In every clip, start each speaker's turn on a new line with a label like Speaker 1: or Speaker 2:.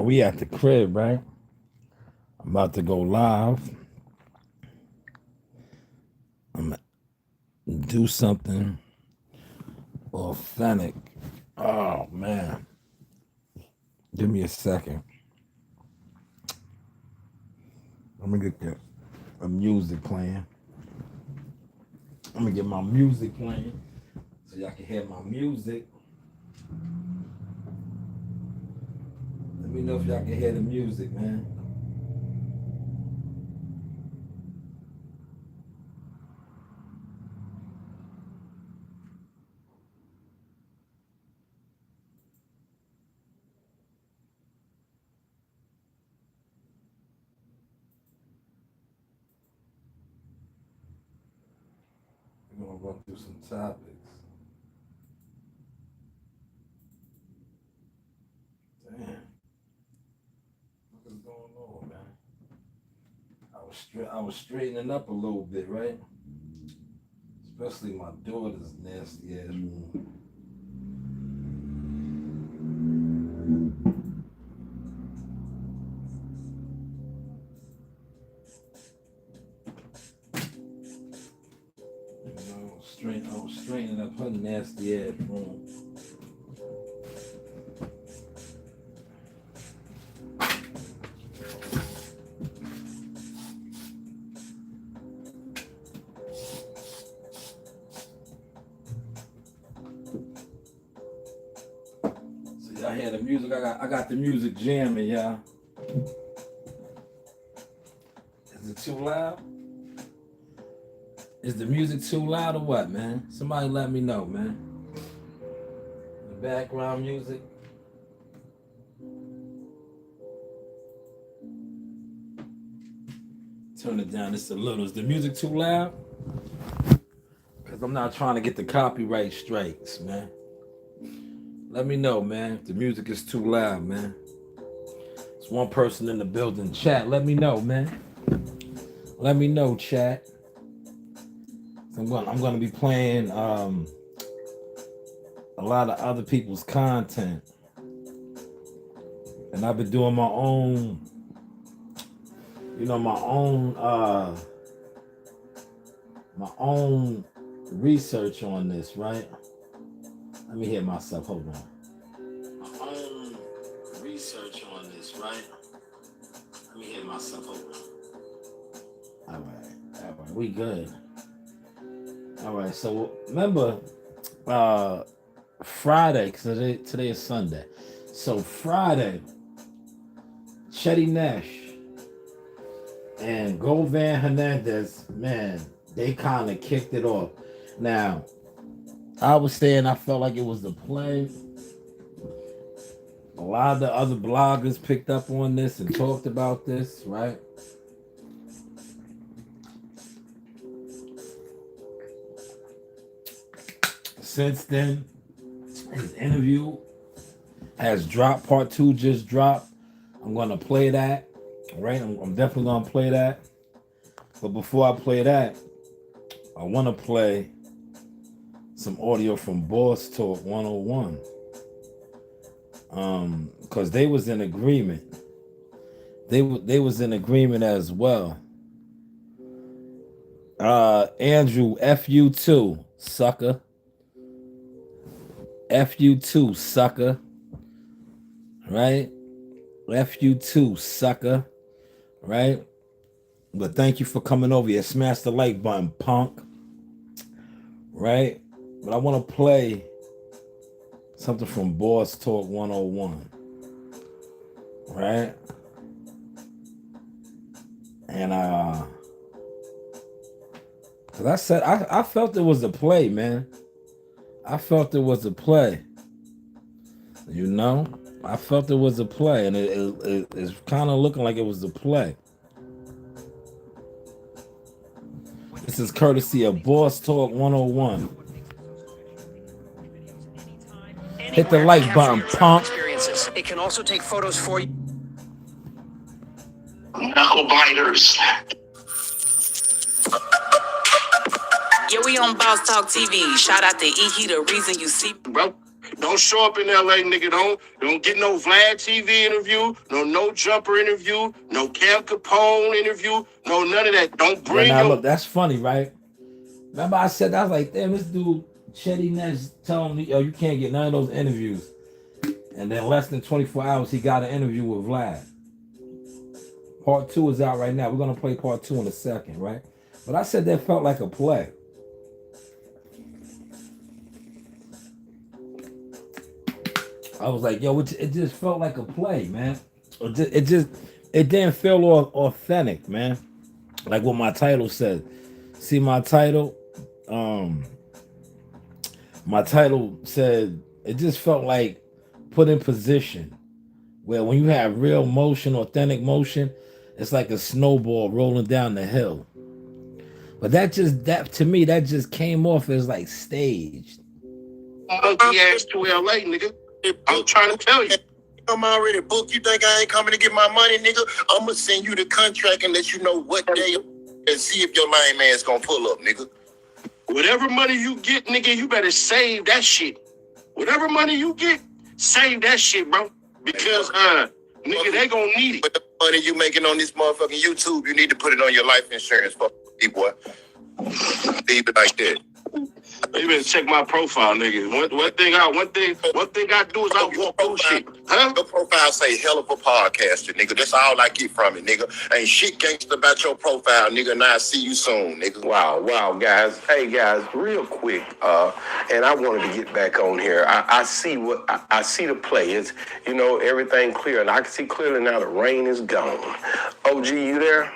Speaker 1: we at the crib, right? I'm about to go live. I'm gonna do something authentic. Oh man, give me a second. Let me get a music playing. I'm gonna get my music playing so y'all can hear my music. Let me know if y'all can hear the music, man. We're gonna run through some topics. Damn, what is going on, man? I was straightening up a little bit, right? Especially my daughter's nasty ass room. I was straightening up her nasty ass room. So y'all hear the music? I got the music jamming, y'all. Is it too loud? Is the music too loud or what, man? Somebody let me know, man. The background music. Turn it down just a little. Is the music too loud? Because I'm not trying to get the copyright strikes, man. Let me know, man, if the music is too loud, man. It's one person in the building. Chat, let me know, man. Let me know, chat. I'm going to be playing a lot of other people's content. And I've been doing my own, my own research on this, right? Let me hear myself. Hold on. My own research on this, right? Let me hear myself. Hold on. All right. We good. All right. So remember, Friday, because today is Sunday. So Friday, Chetty Nash and Govan Hernandez, man, they kind of kicked it off. Now, I was saying I felt like it was the play. A lot of the other bloggers picked up on this and talked about this, right? Since then, his interview has dropped. Part 2 just dropped. I'm going to play that, right? I'm definitely going to play that. But before I play that, I want to play some audio from Boss Talk 101. Because they was in agreement. They was in agreement as well. Andrew, FU2, sucker. FU2, sucker. Right? FU2, sucker. Right? But thank you for coming over here. Smash the like button, punk. Right? But I want to play something from Boss Talk 101. Right? And because I said I felt it was a play, man. I felt it was a play. You know? I felt it was a play, and it's kind of looking like it was a play. This is courtesy of Boss Talk 101. Hit the like button, punk.
Speaker 2: It can also take photos for you.
Speaker 3: Knuckle biters.
Speaker 4: Yeah, we on Boss Talk TV. Shout out to E. He the reason you see, bro.
Speaker 3: Don't show up in LA, nigga. Don't get no Vlad TV interview, no Jumper interview, no Cam Capone interview, no none of that. Don't bring
Speaker 1: now
Speaker 3: your
Speaker 1: look, that's funny, right? Remember I said that? I was like, damn, this dude Chetty Nash telling me, yo, you can't get none of those interviews. And then less than 24 hours, he got an interview with Vlad. Part 2 is out right now. We're gonna play part 2 in a second, right? But I said that felt like a play. I was like, yo, it just felt like a play, man. It didn't feel authentic, man. Like what my title said. See my title? My title said it just felt like put in position where when you have real motion, authentic motion, it's like a snowball rolling down the hill. But that to me, that just came off as like staged.
Speaker 3: monkey ass to LA, nigga. I'm trying to tell you.
Speaker 4: I'm already booked. You think I ain't coming to get my money, nigga? I'm gonna send you the contract and let you know what day and see if your lame man's gonna pull up, nigga.
Speaker 3: Whatever money you get, nigga, you better save that shit. Whatever money you get, save that shit, bro. Because nigga, they gonna need it.
Speaker 4: But the money you making on this motherfucking YouTube, you need to put it on your life insurance, fuck you, boy. Leave it like that.
Speaker 3: You better check my profile, nigga. One thing I do is I walk through shit. Huh?
Speaker 4: Your profile say hell of a podcaster, nigga. That's all I get from it, nigga. Ain't shit gangster about your profile, nigga. And I'll see you soon, nigga.
Speaker 5: Wow, guys. Hey, guys, real quick, and I wanted to get back on here. I see I see the play. It's, everything clear, and I can see clearly now the rain is gone. OG, you there?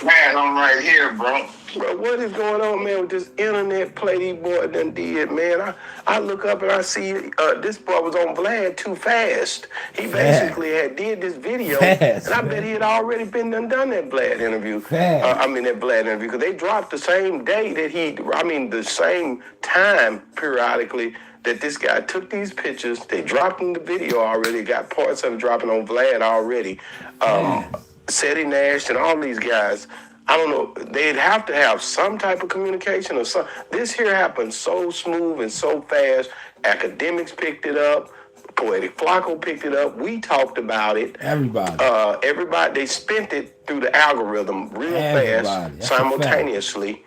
Speaker 4: Man, I'm right here, bro.
Speaker 5: Bro, what is going on, man, with this internet play these boys done did, man? I look up and I see this boy was on Vlad too fast. He basically did this video, and I bet he had already been done that Vlad interview. That Vlad interview, because they dropped the same day that the same time periodically that this guy took these pictures. They dropped in the video already, got parts of it dropping on Vlad already. Chetty Nash and all these guys, I don't know, they'd have to have some type of communication or something. This here happened so smooth and so fast. Academics picked it up. Poetic Flacco picked it up. We talked about it.
Speaker 1: Everybody.
Speaker 5: They spent it through the algorithm real fast, simultaneously.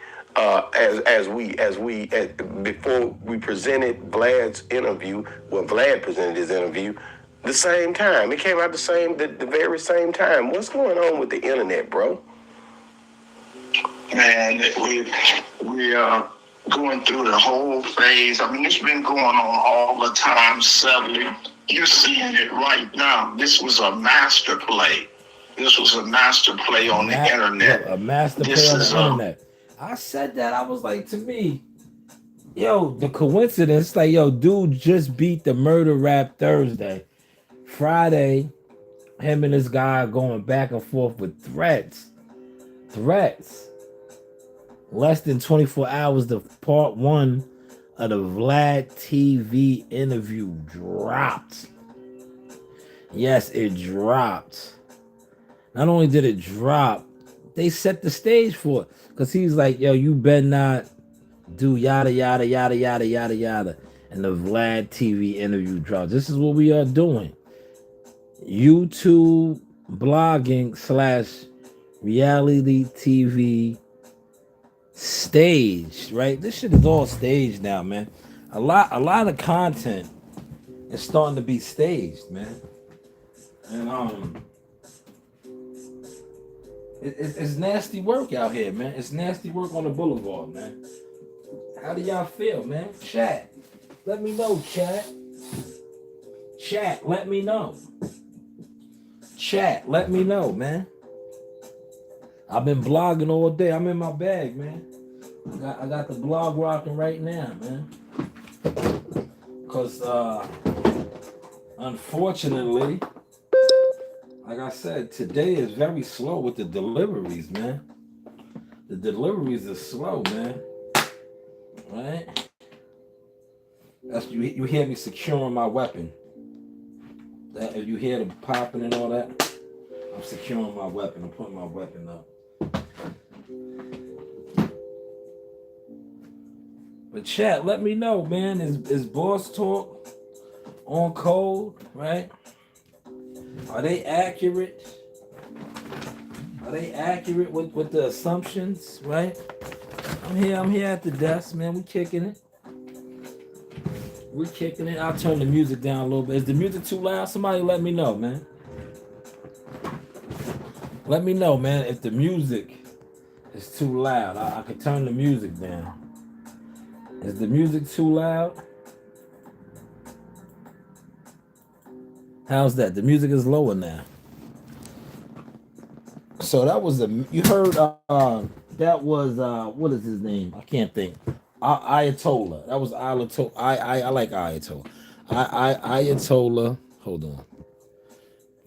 Speaker 5: Before we presented Vlad's interview, Vlad presented his interview, the same time. It came out the very same time. What's going on with the internet, bro?
Speaker 4: Man, we are going through the whole phase. It's been going on all the time, sadly. You're seeing it right now. This was a master play. This was a master play on the internet.
Speaker 1: A master play on the internet. I said that. I was like, to me, yo, the coincidence, like, yo, dude just beat the murder rap Thursday. Friday, him and this guy going back and forth with threats. Less than 24 hours, the part 1 of the Vlad TV interview dropped. Yes, it dropped. Not only did it drop, they set the stage for it. Because he's like, yo, you better not do yada, yada, yada, yada, yada, yada. And the Vlad TV interview dropped. This is what we are doing. YouTube blogging / reality TV staged, right? This shit is all staged now, man. A lot of content is starting to be staged, man. And it's nasty work out here, man. It's nasty work on the boulevard, man. How do y'all feel, man? Chat. Let me know, chat. Chat, let me know. Chat, let me know, man. I've been blogging all day. I'm in my bag, man. I got the blog rocking right now, man. Because, unfortunately, like I said, today is very slow with the deliveries, man. The deliveries are slow, man. Right? That's you hear me securing my weapon. That if you hear the popping and all that, I'm securing my weapon. I'm putting my weapon up. But chat, let me know, man. Is Boss Talk on code, right? Are they accurate? Are they accurate with the assumptions, right? I'm here at the desk, man. We kicking it. We're kicking it. I'll turn the music down a little bit. Is the music too loud? Somebody let me know, man. Let me know, man, if the music is too loud. I can turn the music down. Is the music too loud? How's that? The music is lower now. So that was you heard that was what is his name? I can't think. Ayatollah. That was Ayatollah. I like Ayatollah. Ayatollah. Hold on.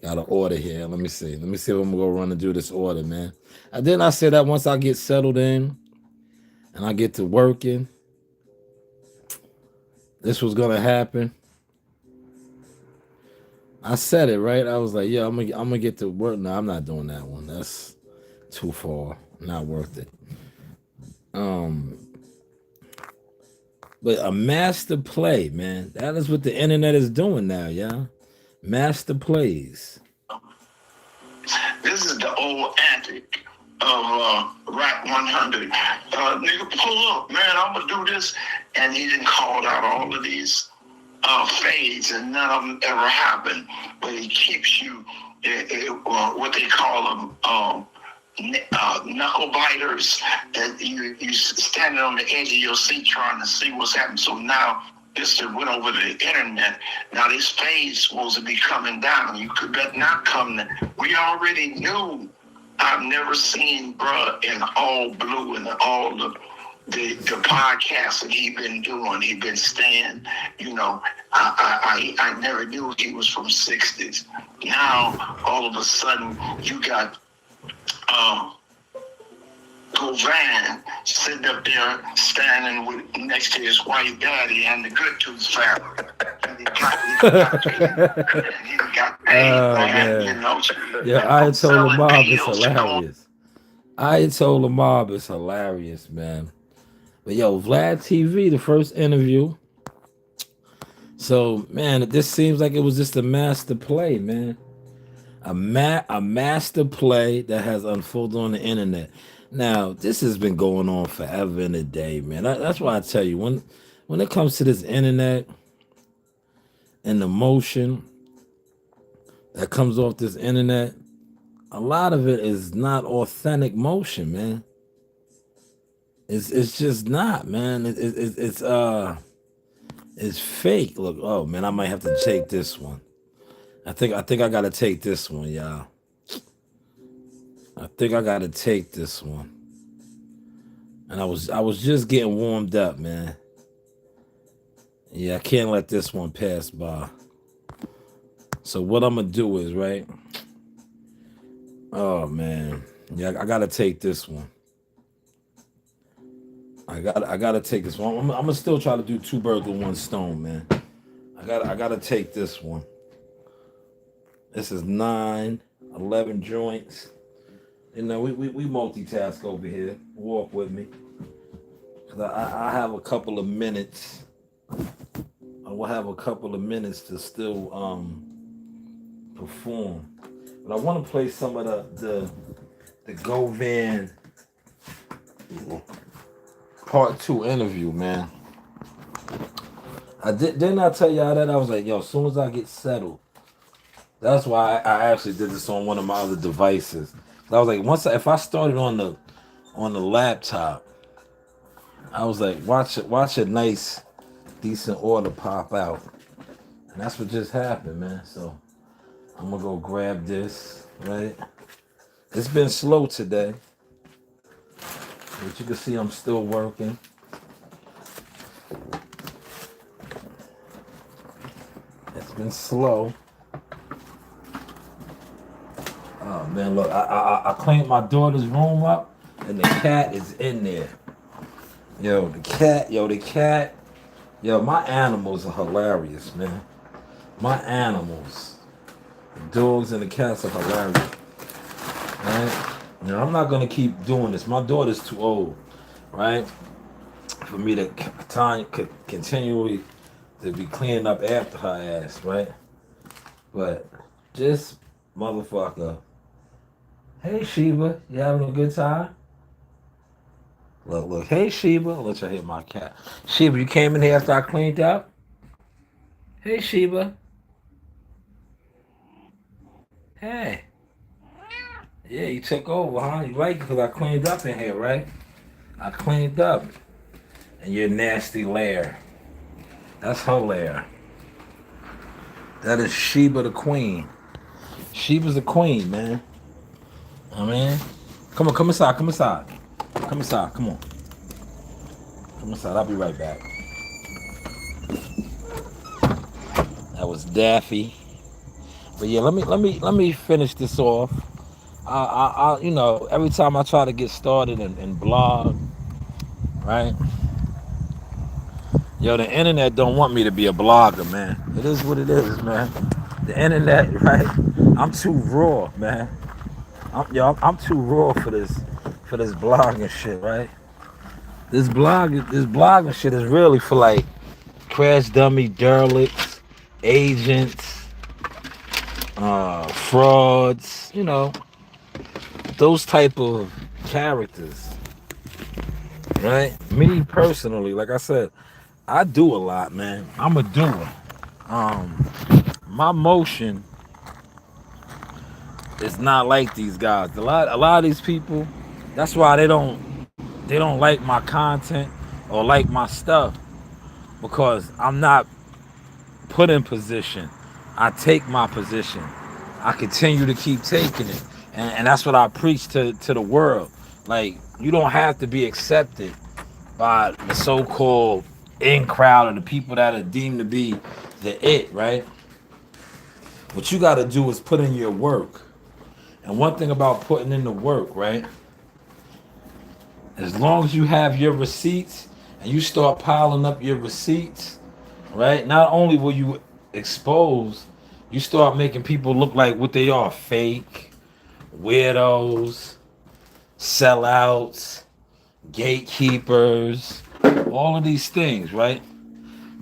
Speaker 1: Got an order here. Let me see. Let me see if I'm gonna go run and do this order, man. And then I said that once I get settled in and I get to working, this was gonna happen. I said it, right? I was like, yeah, I'm gonna get to work. No, I'm not doing that one. That's too far. Not worth it. But a master play, man. That is what the internet is doing now, y'all. Master plays.
Speaker 4: This is the old antic of Rap 100. Nigga, pull up, man. I'm gonna do this, and he didn't call out all of these fades, and none of them ever happened. But he keeps you, what they call them, knuckle biters. That you standing on the edge of your seat trying to see what's happening. So now this went over the internet. Now this fade supposed to be coming down. You could bet not come. We already knew. I've never seen bruh in all blue and all the podcasts that he been doing. He been staying, you know. I never knew he was from 60s. Now all of a sudden you got Govan sitting up there standing next to his white daddy and the Good Tooth family. And he got paid, you know.
Speaker 1: Yeah, Ayatollah Mob is hilarious. Ayatollah Mob is hilarious, man. But yo, Vlad TV, the first interview. So, man, this seems like it was just a master play, man. A master play that has unfolded on the internet. Now, this has been going on forever and a day, man. That's why I tell you, when it comes to this internet and the motion that comes off this internet, a lot of it is not authentic motion, man. It's just not, man. It's fake. Look, oh man, I might have to take this one. I think I gotta take this one, y'all. I think I gotta take this one. And I was just getting warmed up, man. Yeah, I can't let this one pass by. So what I'm gonna do is, right? Oh man. Yeah, I gotta take this one. I gotta take this one. I'm gonna still try to do 2 birds with 1 stone, man. I gotta take this one. This is 9, 11 joints. You know, we multitask over here. Walk with me. Cause I have a couple of minutes. I will have a couple of minutes to still perform. But I want to play some of the Govan Part 2 interview, man. Didn't I tell y'all that? I was like, yo, as soon as I get settled. That's why I actually did this on one of my other devices. I was like, if I started on the laptop, I was like, watch a nice, decent order pop out. And that's what just happened, man. So I'm gonna go grab this, right? It's been slow today. But you can see I'm still working. It's been slow. Oh man, look, I cleaned my daughter's room up and the cat is in there. Yo, the cat. Yo, my animals are hilarious, man. My animals. The dogs and the cats are hilarious. Right? Now, I'm not going to keep doing this. My daughter's too old, right? for me to continually to be cleaning up after her ass, right? But just motherfucker. Hey Sheba, you having a good time? Look. Hey Sheba, I'll let you hit my cat. Sheba, you came in here after I cleaned up? Hey Sheba. Hey. Yeah, you took over, huh? You like it because I cleaned up in here, right? I cleaned up. And your nasty lair. That's her lair. That is Sheba the queen. Sheba's the queen, man. I mean, come on, come inside. Come inside, come on. Come inside, I'll be right back. That was Daffy. But yeah, let me finish this off. I you know, every time I try to get started and blog, right? Yo, the internet don't want me to be a blogger, man. It is what it is, man. The internet, right? I'm too raw, man. I'm too raw for this blogging shit, right? This blogging shit is really for like crash dummy derelicts, agents, frauds, you know, those type of characters, right? Me personally, like I said, I do a lot, man. I'm a doer. My motion is not like these guys. A lot of these people, that's why they don't like my content or like my stuff, because I'm not put in position. I take my position. I continue to keep taking it. And that's what I preach to the world. Like, you don't have to be accepted by the so-called in crowd or the people that are deemed to be the it, right? What you got to do is put in your work. And one thing about putting in the work, right? As long as you have your receipts and you start piling up your receipts, right? Not only will you expose, you start making people look like what they are: fake, weirdos, sellouts, gatekeepers, all of these things, right?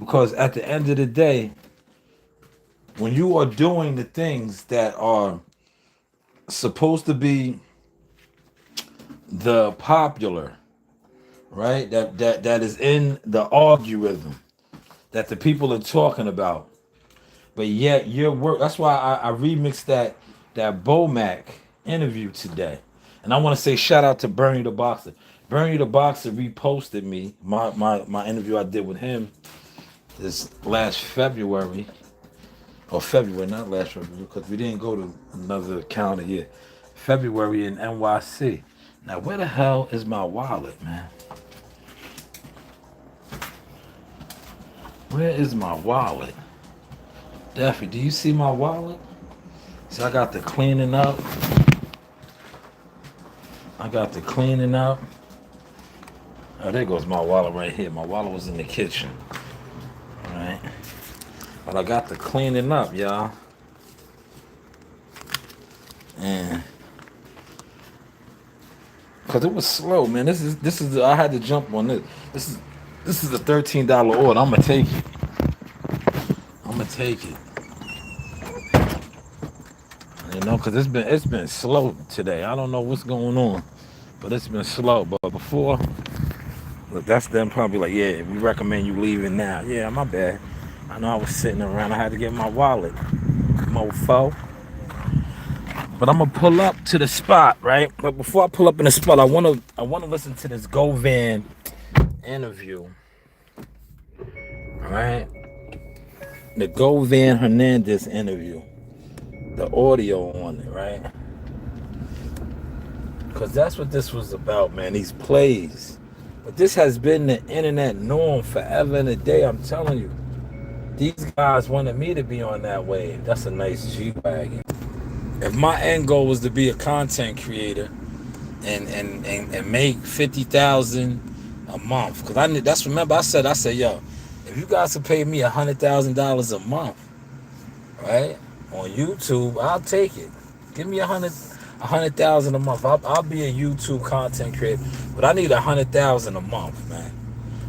Speaker 1: Because at the end of the day, when you are doing the things that are supposed to be the popular, right? That is in the algorithm that the people are talking about, but yet your work. That's why I remixed that Bomac interview today, and I want to say shout out to Bernie the Boxer. Bernie the Boxer reposted me my interview I did with him this last February, or February, not last February, because we didn't go to another calendar year. February in NYC. Now, where the hell is my wallet, man? Where is my wallet? Daffy, do you see my wallet? See, I got the cleaning up. Oh, there goes my wallet right here. My wallet was in the kitchen. All right. But I got the cleaning up, y'all. And because it was slow, man. This is I had to jump on this. This is a $13 order. I'm gonna take it. You know, because it's been slow today. I don't know what's going on, but it's been slow. But before, look, that's them probably like, yeah, we recommend you leaving now. Yeah, my bad. I know I was sitting around. I had to get my wallet, mofo. But I'm gonna pull up to the spot, right? But before I pull up in the spot, I wanna listen to this Govan interview. All right, the Govan Hernandez interview, the audio on it, right? Because that's what this was about, man. These plays. But this has been the internet norm forever and a day. I'm telling you, these guys wanted me to be on that wave. That's a nice G-Wagon. If my end goal was to be a content creator and make $50,000 a month, because remember I said, yo, if you guys could pay me $100,000 a month, right, on YouTube, I'll take it. Give me $100,000 a month. I'll be a YouTube content creator, but I need $100,000 a month, man.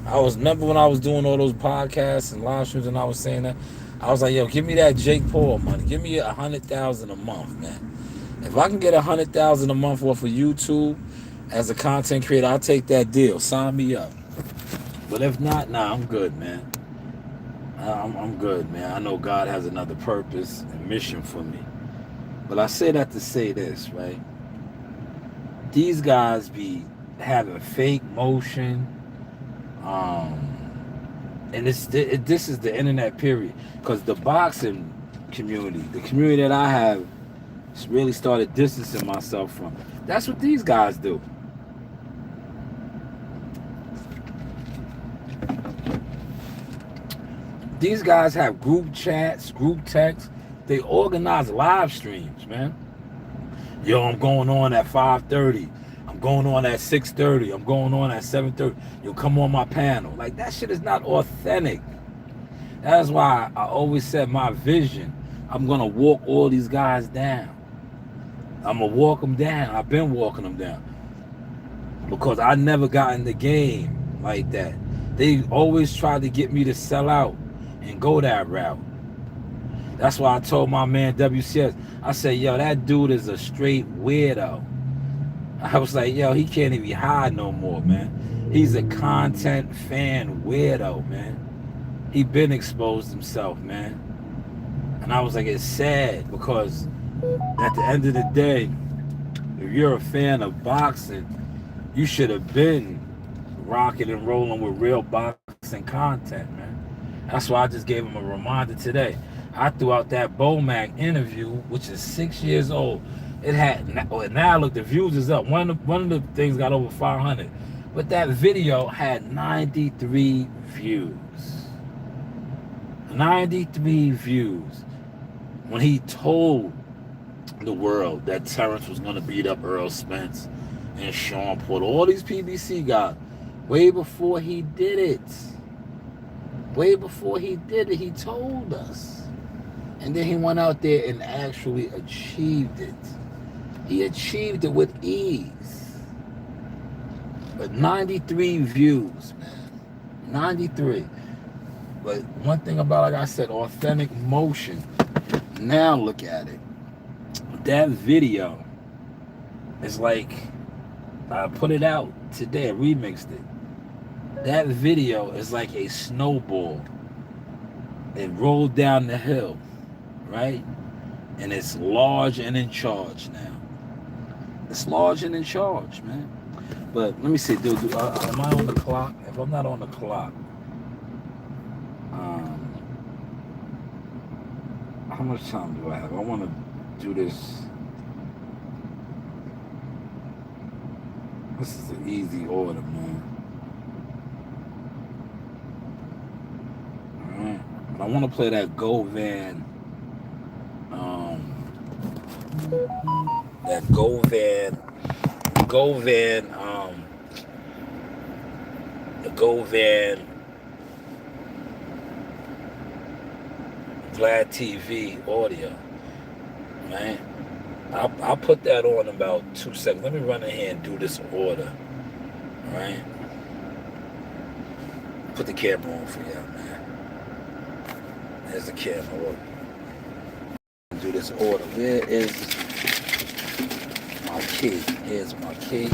Speaker 1: I was remember when I was doing all those podcasts and live streams and I was saying that. I was like, yo, give me that Jake Paul money. Give me 100,000 a month, man. If I can get 100,000 a month off of YouTube as a content creator, I'll take that deal. Sign me up. But if not, nah, I'm good, man. I'm good, man. I know God has another purpose and mission for me. But I say that to say this, right? These guys be having fake motion, and this is the internet period. Because the boxing community, the community that I have, really started distancing myself from. That's what these guys do. These guys have group chats, group texts. They organize live streams, man. Yo, I'm going on at 5:30. I'm going on at 6:30. I'm going on at 7:30. You'll come on my panel. Like, that shit is not authentic. That's why I always said my vision, I'm going to walk all these guys down. I'm going to walk them down. I've been walking them down. Because I never got in the game like that. They always tried to get me to sell out and go that route. That's why I told my man WCS, I said, yo, that dude is a straight weirdo. I was like, yo, he can't even hide no more, man. He's a content fan weirdo, man. He been exposed himself, man. And I was like, it's sad because at the end of the day, if you're a fan of boxing, you should have been rocking and rolling with real boxing content, man. That's why I just gave him a reminder today. I threw out that Bomac interview, which is 6 years old. It had, now look, the views is up. One of the things got over 500. But that video had 93 views. 93 views. When he told the world that Terrence was going to beat up Earl Spence and Sean Porter, all these PBC guys, way before he did it. Way before he did it, he told us. And then he went out there and actually achieved it. He achieved it with ease. But 93 views, man. 93. But one thing about, like I said, authentic motion. Now look at it. That video is like, I put it out today, I remixed it. That video is like a snowball. It rolled down the hill, right? And it's large and in charge now. It's large and in charge, man. But let me see, dude, am I on the clock? If I'm not on the clock, how much time do I have? I want to do this. This is an easy order, man. Alright. But I want to play that Govan. That Govan. The Govan Vlad TV audio. Right? I'll put that on in about 2 seconds. Let me run in here and do this order. All right? Put the camera on for y'all, man. There's the camera. Do this order. Where is my key? Here's my key.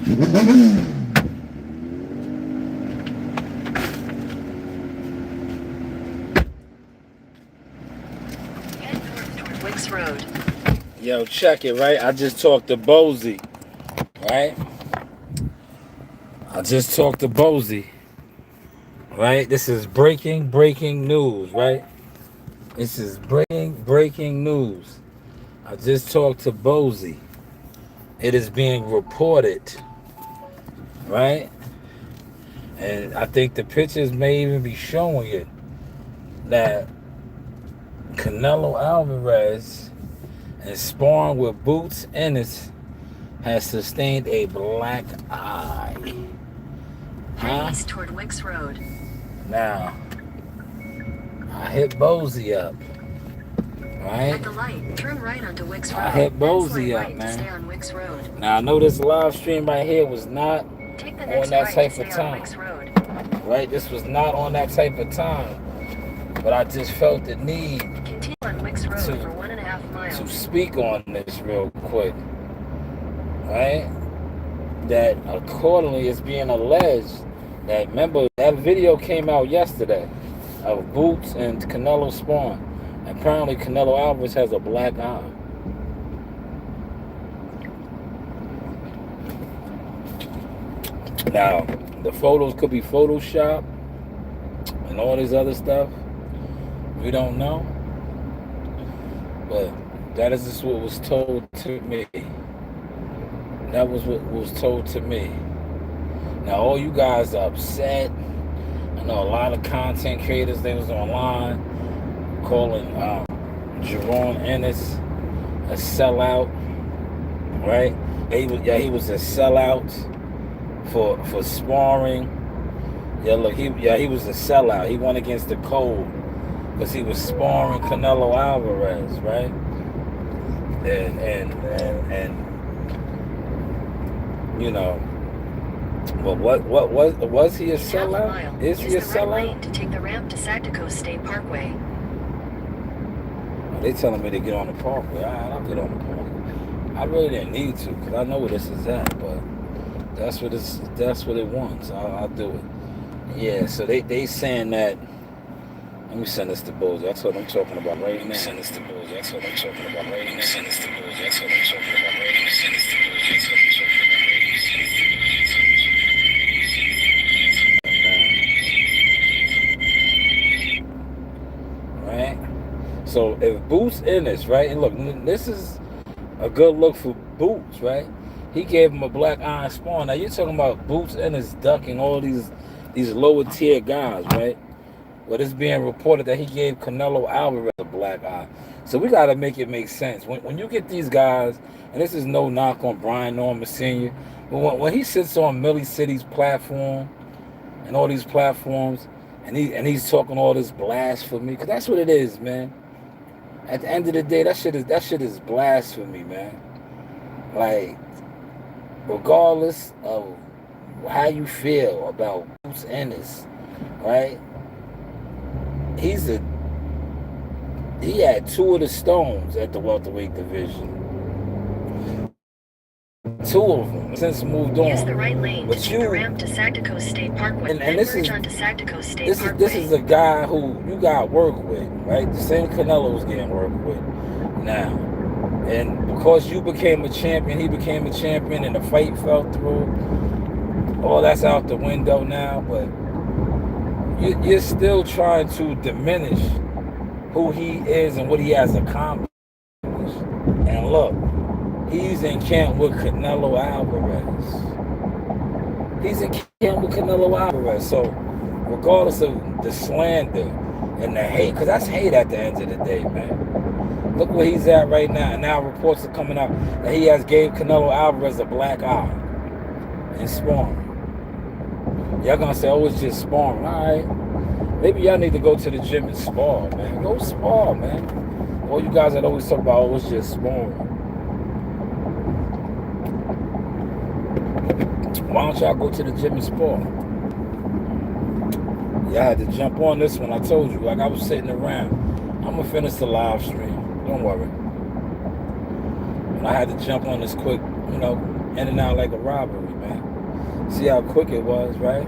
Speaker 6: Head north toward Wicks Road.
Speaker 1: Yo, check it, right? I just talked to Bozy, right? I just talked to Bozy, right? This is breaking news, right? This is breaking news. I just talked to Bozy. It is being reported, right? And I think the pictures may even be showing it, that Canelo Alvarez and sparring with Boots Ennis has sustained a black eye.
Speaker 6: Head east toward Wicks Road.
Speaker 1: Now, I hit Bozy up, right?
Speaker 6: At the light, turn right onto Wicks Road.
Speaker 1: I hit Bozy
Speaker 6: Then
Speaker 1: up,
Speaker 6: slide right
Speaker 1: man.
Speaker 6: to stay on Wicks Road.
Speaker 1: Now, I know this live stream right here was not
Speaker 6: Take the
Speaker 1: on
Speaker 6: next
Speaker 1: that
Speaker 6: right
Speaker 1: type
Speaker 6: to
Speaker 1: of
Speaker 6: stay on
Speaker 1: time,
Speaker 6: Wicks Road.
Speaker 1: right? This was not on that type of time. But I just felt the need
Speaker 6: Continue on Wicks Road for 1.5 miles.
Speaker 1: to speak on this real quick, right? That accordingly it's being alleged that, remember, that video came out yesterday of Boots and Canelo sparring. Apparently Canelo Alvarez has a black eye. Now, the photos could be Photoshop and all this other stuff. We don't know. But that is just what was told to me. That was what was told to me. Now, all you guys are upset. I know a lot of content creators, they was online calling Jerome Ennis a sellout, right? He was a sellout for sparring. Yeah, look, he was a sellout. He went against the code because he was sparring Canelo Alvarez, right? And you know, but what was he a sellout? Is he a sellout?
Speaker 6: Right lane to take the ramp to Sagdaco State Parkway.
Speaker 1: They telling me to get on the parkway. I'll get on the parkway. I really didn't need to because I know where this is at, but that's what it wants. I'll do it. Yeah, so they saying that. Let me send this to Bozy. That's what I'm talking about right now. Send this to Bozy. That's what I'm talking about right now. Send this to Bozy. That's what I'm talking about right now. Send this to Bozy. That's what I'm talking about right now. Right? So if Boots Ennis, right? And look, this is a good look for Boots, right? He gave him a black eye spawn. Now you're talking about Boots Ennis ducking all these lower tier guys, right? But it's being reported that he gave Canelo Alvarez a black eye. So we got to make it make sense. When you get these guys, and this is no knock on Brian Norman Sr., but when he sits on Millie City's platform and all these platforms, and he's talking all this blasphemy, because that's what it is, man. At the end of the day, that shit is blasphemy, man. Like, regardless of how you feel about Boots Ennis, right? He had 2 of the stones at the welterweight division. 2 of them since moved on.
Speaker 6: Use the right lane
Speaker 1: but
Speaker 6: to take the ramp to Sagdaco State Parkway.
Speaker 1: And this is
Speaker 6: onto Sagdaco State Parkway.
Speaker 1: This is a guy who you got work with, right? The same Canelo's getting work with now. And because you became a champion, he became a champion, and the fight fell through. All that's out the window now, but you're still trying to diminish who he is and what he has accomplished. And look, he's in camp with Canelo Alvarez. He's in camp with Canelo Alvarez. So regardless of the slander and the hate, because that's hate at the end of the day, man. Look where he's at right now. And now reports are coming out that he gave Canelo Alvarez a black eye in sparring. Y'all gonna say, oh, it's just sparring. All right. Maybe y'all need to go to the gym and spar, man. Go spar, man. All you guys that always talk about, oh, it's just sparring. Why don't y'all go to the gym and spar? Yeah, I had to jump on this one. I told you, like I was sitting around. I'm gonna finish the live stream. Don't worry. And I had to jump on this quick, in and out like a robbery, man. See how quick it was, right?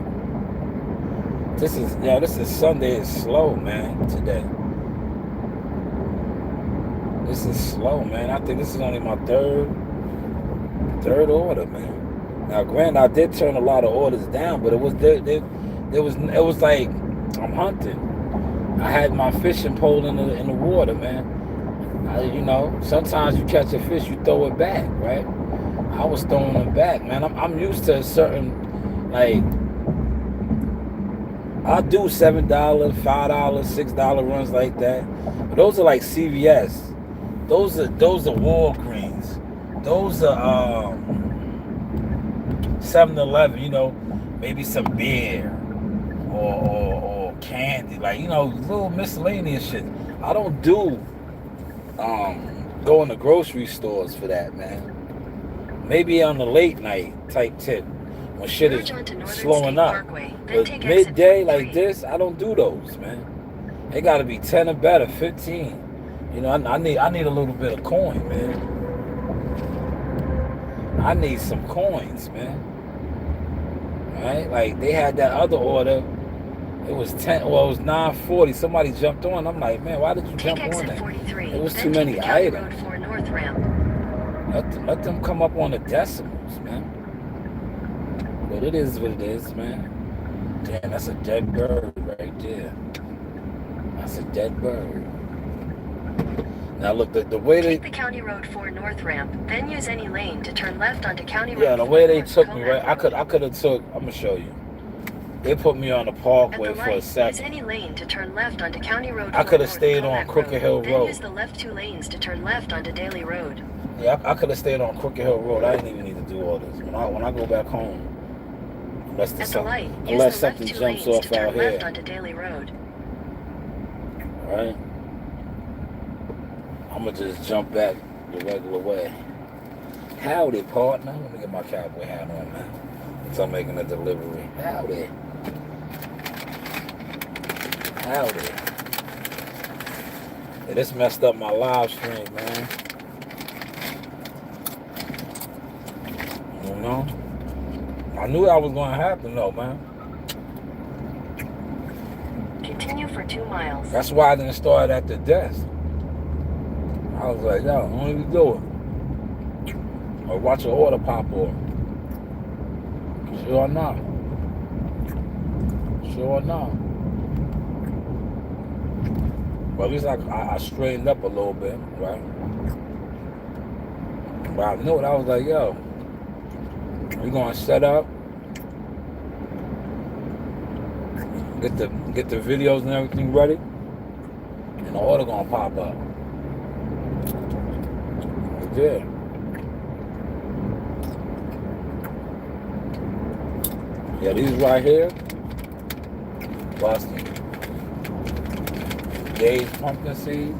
Speaker 1: This is Sunday. It's slow, man, today. This is slow, man. I think this is only my third order, man. Now, granted, I did turn a lot of orders down, but it was like I'm hunting. I had my fishing pole in the water, man. Sometimes you catch a fish, you throw it back, right? I was throwing them back, man. I'm used to a certain, like, I'll do $7, $5, $6 runs like that. But those are like CVS. Those are Walgreens. Those are 7-Eleven. Maybe some beer or candy, like little miscellaneous shit. I don't do going to grocery stores for that, man. Maybe on the late night type tip when shit is slowing up. But midday like this, I don't do those, man. They gotta be 10 or better, 15. I need a little bit of coin, man. I need some coins, man. Right? Like they had that other order. It was 10. Well, it was 9:40. Somebody jumped on. I'm like, man, why did you jump on that? It was too many items. Let them come up on the decimals, man. But it is what it is, man. Damn, that's a dead bird right there. That's a dead bird. Now look, the way they...
Speaker 6: Take the County Road 4 north ramp, then use any lane to turn left onto County Road 4.
Speaker 1: Yeah, the way they took me, right? I could have took... I'm going to show you. They put me on the parkway for a second.
Speaker 6: Use any lane to turn left onto County Road 4
Speaker 1: I could have stayed on Crooked Hill Road.
Speaker 6: Then use the left 2 lanes to turn left onto Daly Road.
Speaker 1: Yeah, I could have stayed on Crooked Hill Road. I didn't even need to do all this. When I go back home, unless something jumps off out here.
Speaker 6: Left onto Daly Road.
Speaker 1: Right? I'm going to just jump back the regular way. Howdy, partner. Let me get my cowboy hat on, man. Since I'm making a delivery. Howdy. Howdy. Yeah, this messed up my live stream, man. I knew that was going to happen, though, man.
Speaker 6: Continue for 2 miles.
Speaker 1: That's why I didn't start at the desk. I was like, yo, don't even do it. Or watch your order pop off. Sure enough. Well, at least I straightened up a little bit, right? But I knew it. I was like, yo, we're going to set up. Get the videos and everything ready. And the order going to pop up. It did. Yeah, these right here, Boston. Dave's pumpkin seed.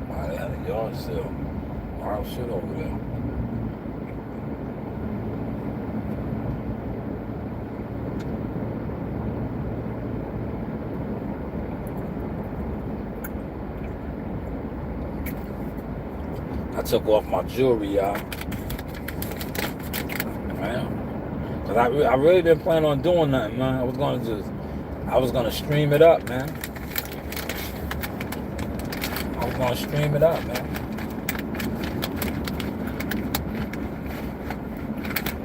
Speaker 1: Wow, they had a yard sale. Wild shit over there. I took off my jewelry, y'all. Man. Cause I really didn't plan on doing nothing, man. I was gonna stream it up, man.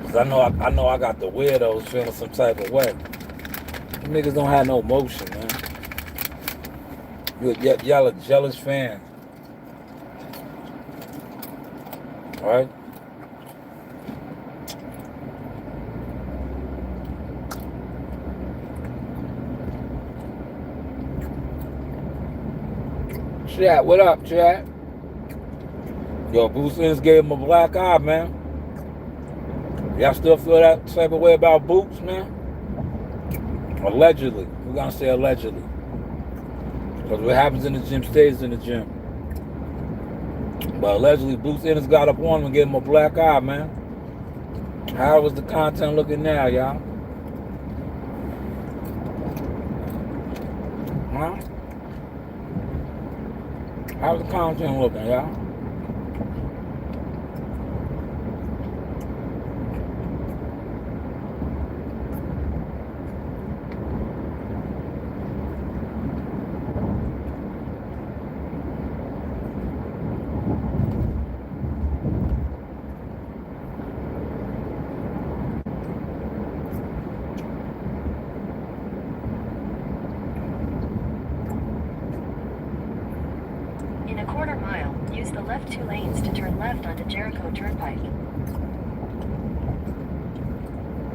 Speaker 1: Cause I know I got the weirdos feeling some type of way. Them niggas don't have no motion, man. Y'all a jealous fan. Alright? Chat, what up, chat? Yo, Bruce Ennis gave him a black eye, man. Y'all still feel that type of way about Boots, man? Allegedly. We're gonna say allegedly. Because what happens in the gym stays in the gym. But allegedly, Bruce Ennis got up on him and gave him a black eye, man. How was the content looking now, y'all? huh? How's the content looking, y'all?
Speaker 6: In a quarter mile, use the left 2 lanes to turn left onto Jericho Turnpike.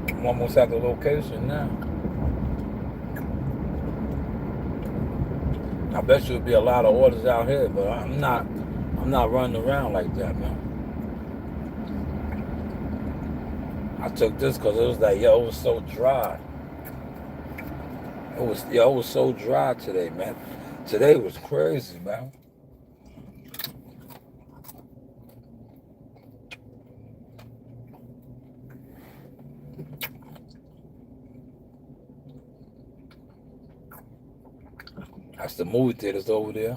Speaker 1: I'm almost at the location now. I bet you there'll be a lot of orders out here, but I'm not running around like that, man. I took this because it was like, yo, it was so dry. It was so dry today, man. Today was crazy, man. That's the movie theaters over there.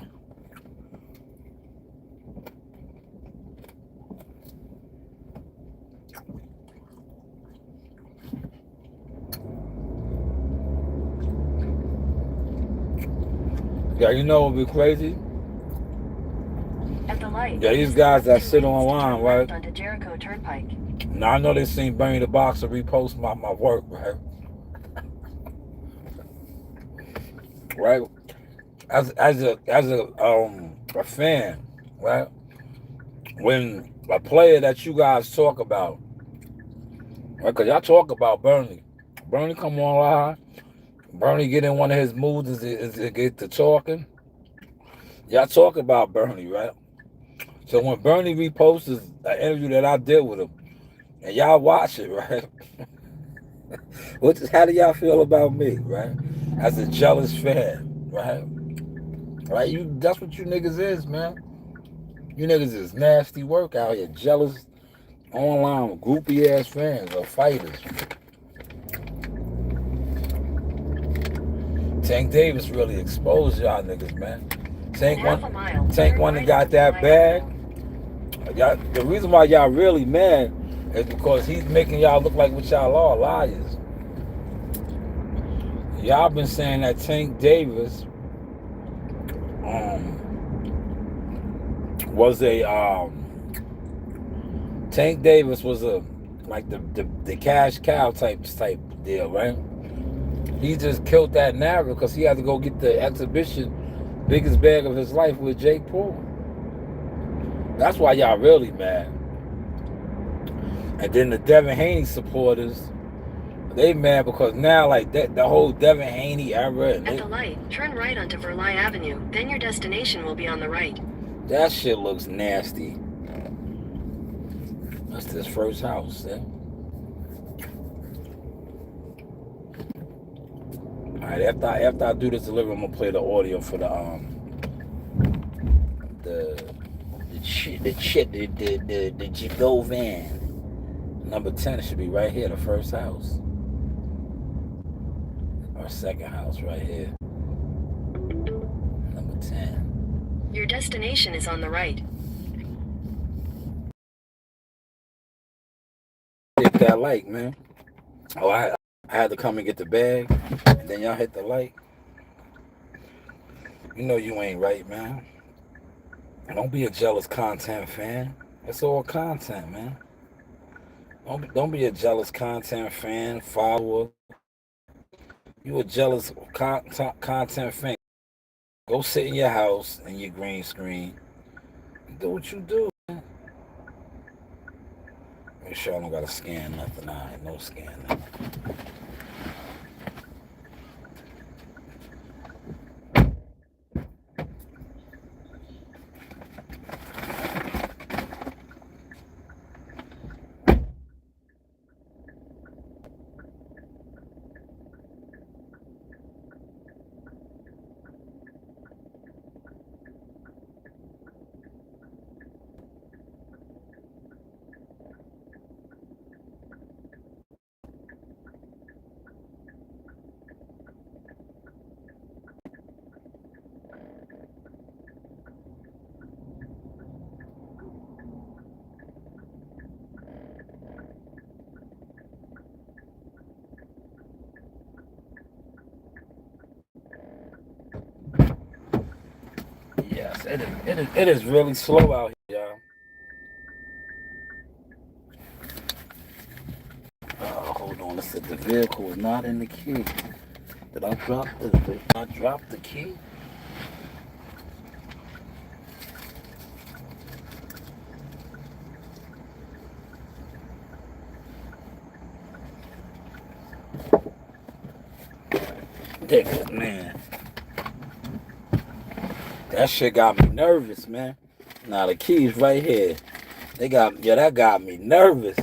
Speaker 1: Yeah, you know what would be crazy?
Speaker 6: At the light,
Speaker 1: Yeah, these
Speaker 6: use the
Speaker 1: guys
Speaker 6: left
Speaker 1: that
Speaker 6: 2
Speaker 1: sit
Speaker 6: lanes to
Speaker 1: online,
Speaker 6: turn
Speaker 1: right?
Speaker 6: left onto Jericho Turnpike.
Speaker 1: Now I know they seen Bernie the Boxer repost my work, right? Right? As a fan, right? When a player that you guys talk about, right? Because y'all talk about Bernie. Bernie come online. Bernie get in one of his moods is to get to talking. Y'all talk about Bernie, right? So when Bernie reposts an interview that I did with him, and y'all watch it, right? How do y'all feel about me, right? As a jealous fan, right? Right? That's what you niggas is, man. You niggas is nasty work out here, jealous, online, groupie ass fans or fighters. Tank Davis really exposed y'all niggas, man. Tank one that got that bag. The reason why y'all really mad is because he's making y'all look like what y'all are, liars. Y'all been saying that Tank Davis was like the cash cow type deal, right? He just killed that narrative because he had to go get the exhibition biggest bag of his life with Jake Paul. That's why y'all really mad. And then the Devin Haney supporters, they mad because now like that the whole Devin Haney era.
Speaker 6: At the light, turn right onto Verli Avenue. Then your destination will be on the right.
Speaker 1: That shit looks nasty. That's this first house, eh? Alright, after I do this delivery, I'm gonna play the audio for the Jigo van. Number 10 should be right here, the first house. Or second house right here. Number 10.
Speaker 6: Your destination is on the right.
Speaker 1: Hit that like, man. Oh, I had to come and get the bag, and then y'all hit the like. You know you ain't right, man. Don't be a jealous content fan. It's all content, man. Don't be a jealous content fan, follower. You a jealous content fan. Go sit in your house in your green screen. Do what you do, man. Make sure I don't gotta scan nothing. I ain't no scan nothing. It is really slow out here, y'all. Hold on. It said the vehicle was not in the key. Did I drop the key? Nigga, man. That shit got me nervous, man. Now the key's right here. That got me nervous.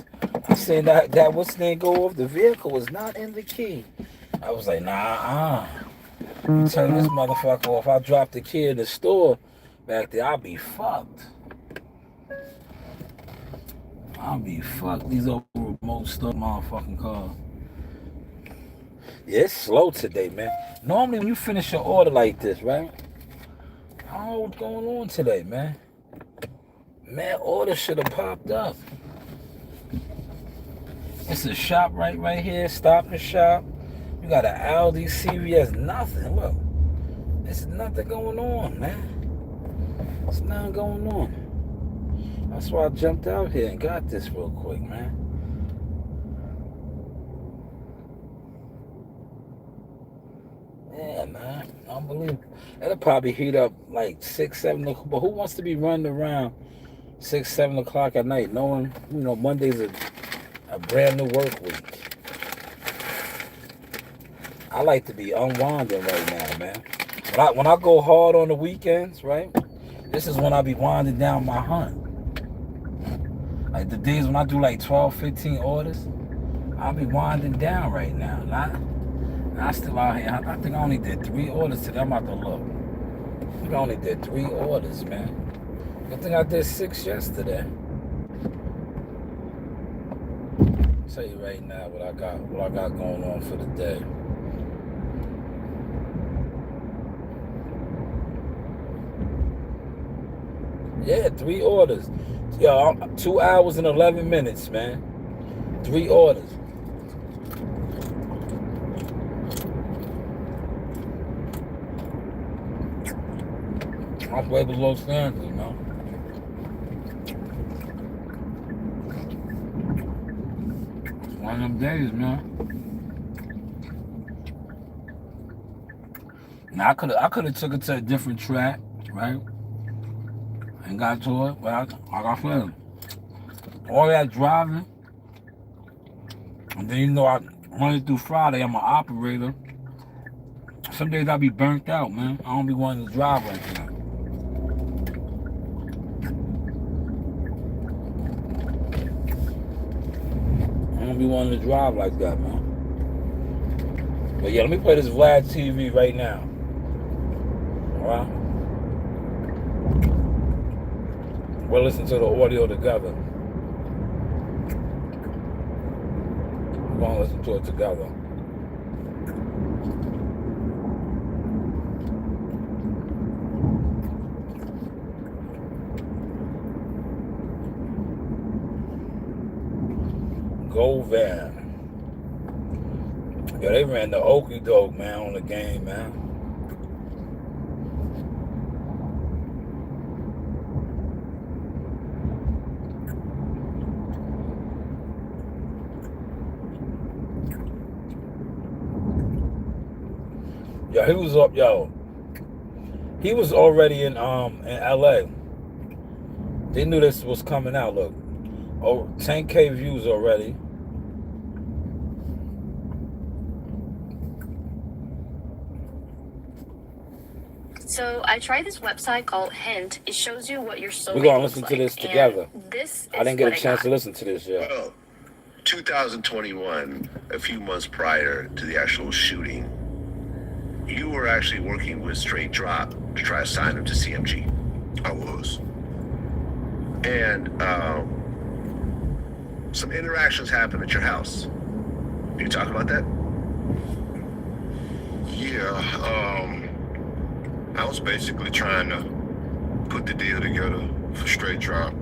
Speaker 1: I seen that what's name go off. The vehicle was not in the key. I was like, nah, you turn this motherfucker off. I drop the key in the store back there. I'll be fucked. These old remote stuff motherfucking cars. Yeah, it's slow today, man. Normally when you finish your order like this, right? I don't know what's going on today, man. Man, order should have popped up. It's a shop right here. Stop and Shop. You got an Aldi, CVS, nothing. Look. There's nothing going on, man. There's nothing going on. That's why I jumped out here and got this real quick, man. Yeah, man. Unbelievable. It'll probably heat up like 6, 7 o'clock. But who wants to be running around 6, 7 o'clock at night knowing, Monday's a brand new work week? I like to be unwinding right now, man. When I go hard on the weekends, right? This is when I be winding down my hunt. Like the days when I do like 12, 15 orders, I'll be winding down right now. I still out here. I think I only did 3 orders today. I'm about to look. I think I only did 3 orders, man. I think I did 6 yesterday. I'll tell you right now what I got going on for the day. Yeah, 3 orders. Yo, 2 hours and 11 minutes, man. 3 orders. I'm way below standards, you know. It's one of them days, man. Now I could have took it to a different track, right? And got to it, but I got feeling. All that driving, and then I Monday through Friday, I'm an operator. Some days I be burnt out, man. I don't be wanting to drive like that. I don't be wanting to drive like that, man. But yeah, let me play this Vlad TV right now. Alright? We'll listen to the audio together. We're gonna listen to it together. Go Van. Yeah, they ran the okey doke, man, on the game, man. He was up, he was already in LA. They knew this was coming out. Look, 10K views already.
Speaker 6: So I tried this website called Hint. It shows you what your soulmate
Speaker 1: We're gonna listen to this
Speaker 6: like,
Speaker 1: together.
Speaker 6: This
Speaker 1: I didn't get a chance to listen to this yet.
Speaker 3: Well, 2021, a few months prior to the actual shooting, you were actually working with Straight Drop to try to sign him to CMG.
Speaker 4: I was.
Speaker 3: And some interactions happened at your house. Can you talk about that?
Speaker 4: Yeah, I was basically trying to put the deal together for Straight Drop.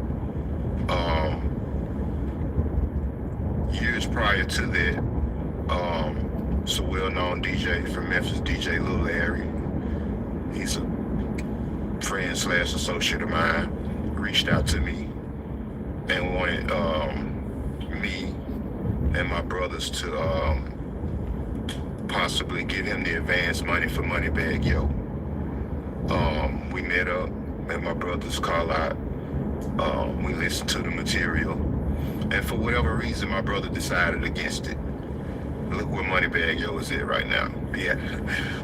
Speaker 4: Years prior to that, it's a well-known DJ from Memphis, DJ Lil Larry. He's a friend / associate of mine reached out to me and wanted me and my brothers to possibly give him the advance money for Moneybag Yo. We met up at my brother's car lot. We listened to the material, and for whatever reason, my brother decided against it. Look where Moneybag Yo is at right now. Yeah.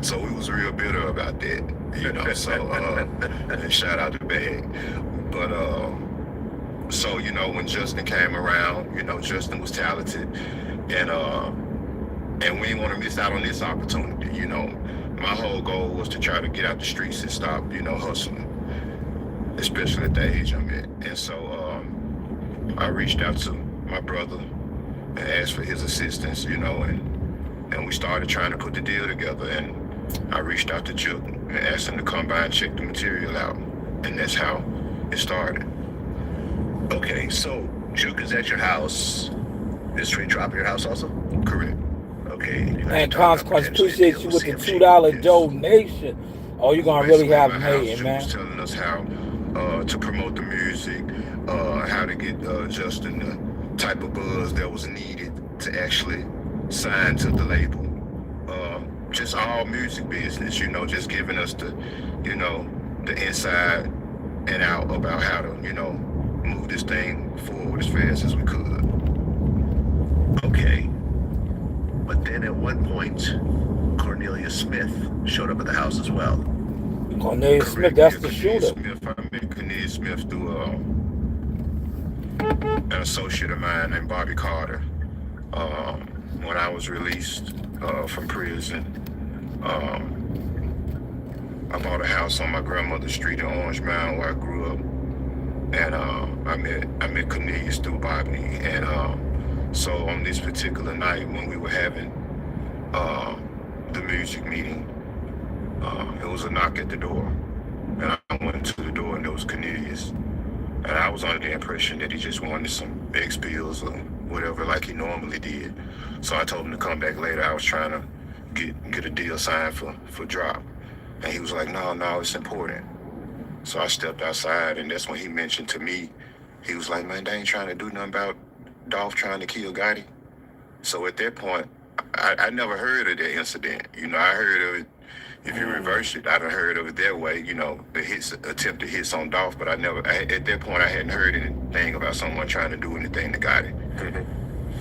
Speaker 4: So we was real bitter about that, you know. So and shout out to Bag. But so you know, when Justin came around, you know, Justin was talented, and we didn't want to miss out on this opportunity. You know, my whole goal was to try to get out the streets and stop, you know, hustling, especially at the age I'm at. And so I reached out to my brother and asked for his assistance, you know, and we started trying to put the deal together. And I reached out to Juke and asked him to come by and check the material out. And that's how it started.
Speaker 7: Okay, so Juke is at your house. Is Straight Drop at your house also?
Speaker 4: Correct.
Speaker 7: Okay.
Speaker 1: And Consequence, appreciate you with the $2 donation. Oh, you're gonna really have him hating, man.
Speaker 4: Was telling us how to promote the music, how to get Justin the type of buzz that was needed to actually sign to the label. Just all music business, you know, just giving us the, you know, the inside and out about how to, you know, move this thing forward as fast as we could.
Speaker 7: Okay. But then at one point, Cornelius Smith showed up at the house as well.
Speaker 1: Cornelius Smith, that's the shooter.
Speaker 4: I met Cornelius Smith through an associate of mine named Bobby Carter. When I was released from prison, I bought a house on my grandmother's street in Orange Mound where I grew up, and I met Cornelius through Bobby. And so on this particular night when we were having the music meeting, it was a knock at the door, and I went to the door and there was Cornelius. And I was under the impression that he just wanted some X pills or whatever like he normally did. So I told him to come back later. I was trying to get a deal signed for Drop. And he was like, no, it's important. So I stepped outside, and that's when he mentioned to me, he was like, man, they ain't trying to do nothing about Dolph trying to kill Gotti. So at that point, I never heard of that incident. You know, I heard of it. If you reverse it, I'd have heard of it that way, you know, the attempted hits on Dolph, but at that point, I hadn't heard anything about someone trying to do anything to Gotti.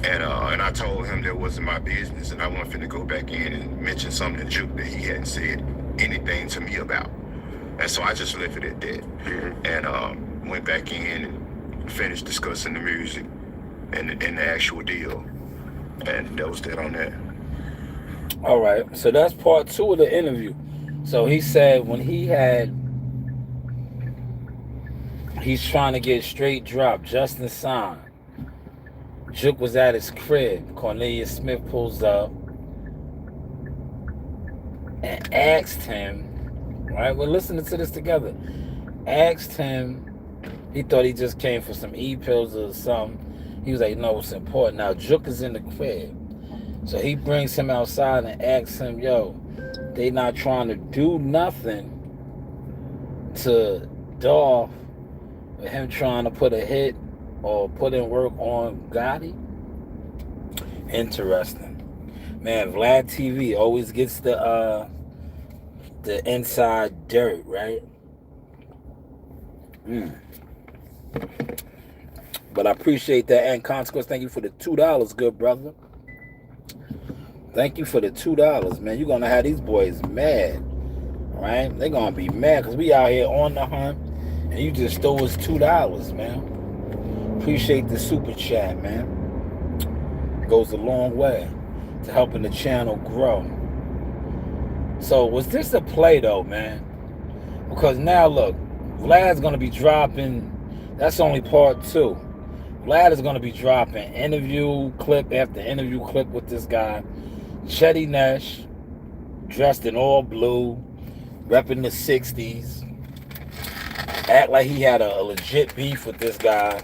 Speaker 4: And I told him that wasn't my business, and I wasn't finna go back in and mention something to Juke that he hadn't said anything to me about. And so I just left it at that. And went back in and finished discussing the music and the actual deal. And that was that on that.
Speaker 1: All right, so that's part 2 of the interview. So he said when he's trying to get Straight Drop, Justin signed. Juke was at his crib. Cornelius Smith pulls up and asked him, right, we're listening to this together, asked him, he thought he just came for some E-pills or something. He was like, no, it's important. Now, Juke is in the crib. So he brings him outside and asks him, yo, they not trying to do nothing to Dolph with him trying to put a hit or put in work on Gotti? Interesting. Man, Vlad TV always gets the inside dirt, right? But I appreciate that. And Consequence, thank you for the $2, good brother. Thank you for the $2, man. You're going to have these boys mad, right? They're going to be mad because we out here on the hunt, and you just stole us $2, man. Appreciate the super chat, man. Goes a long way to helping the channel grow. So was this a play, though, man? Because now, look, Vlad's going to be dropping, that's only part 2. Vlad is going to be dropping interview clip after interview clip with this guy, Chetty Nash, dressed in all blue, repping the 60s, act like he had a legit beef with this guy.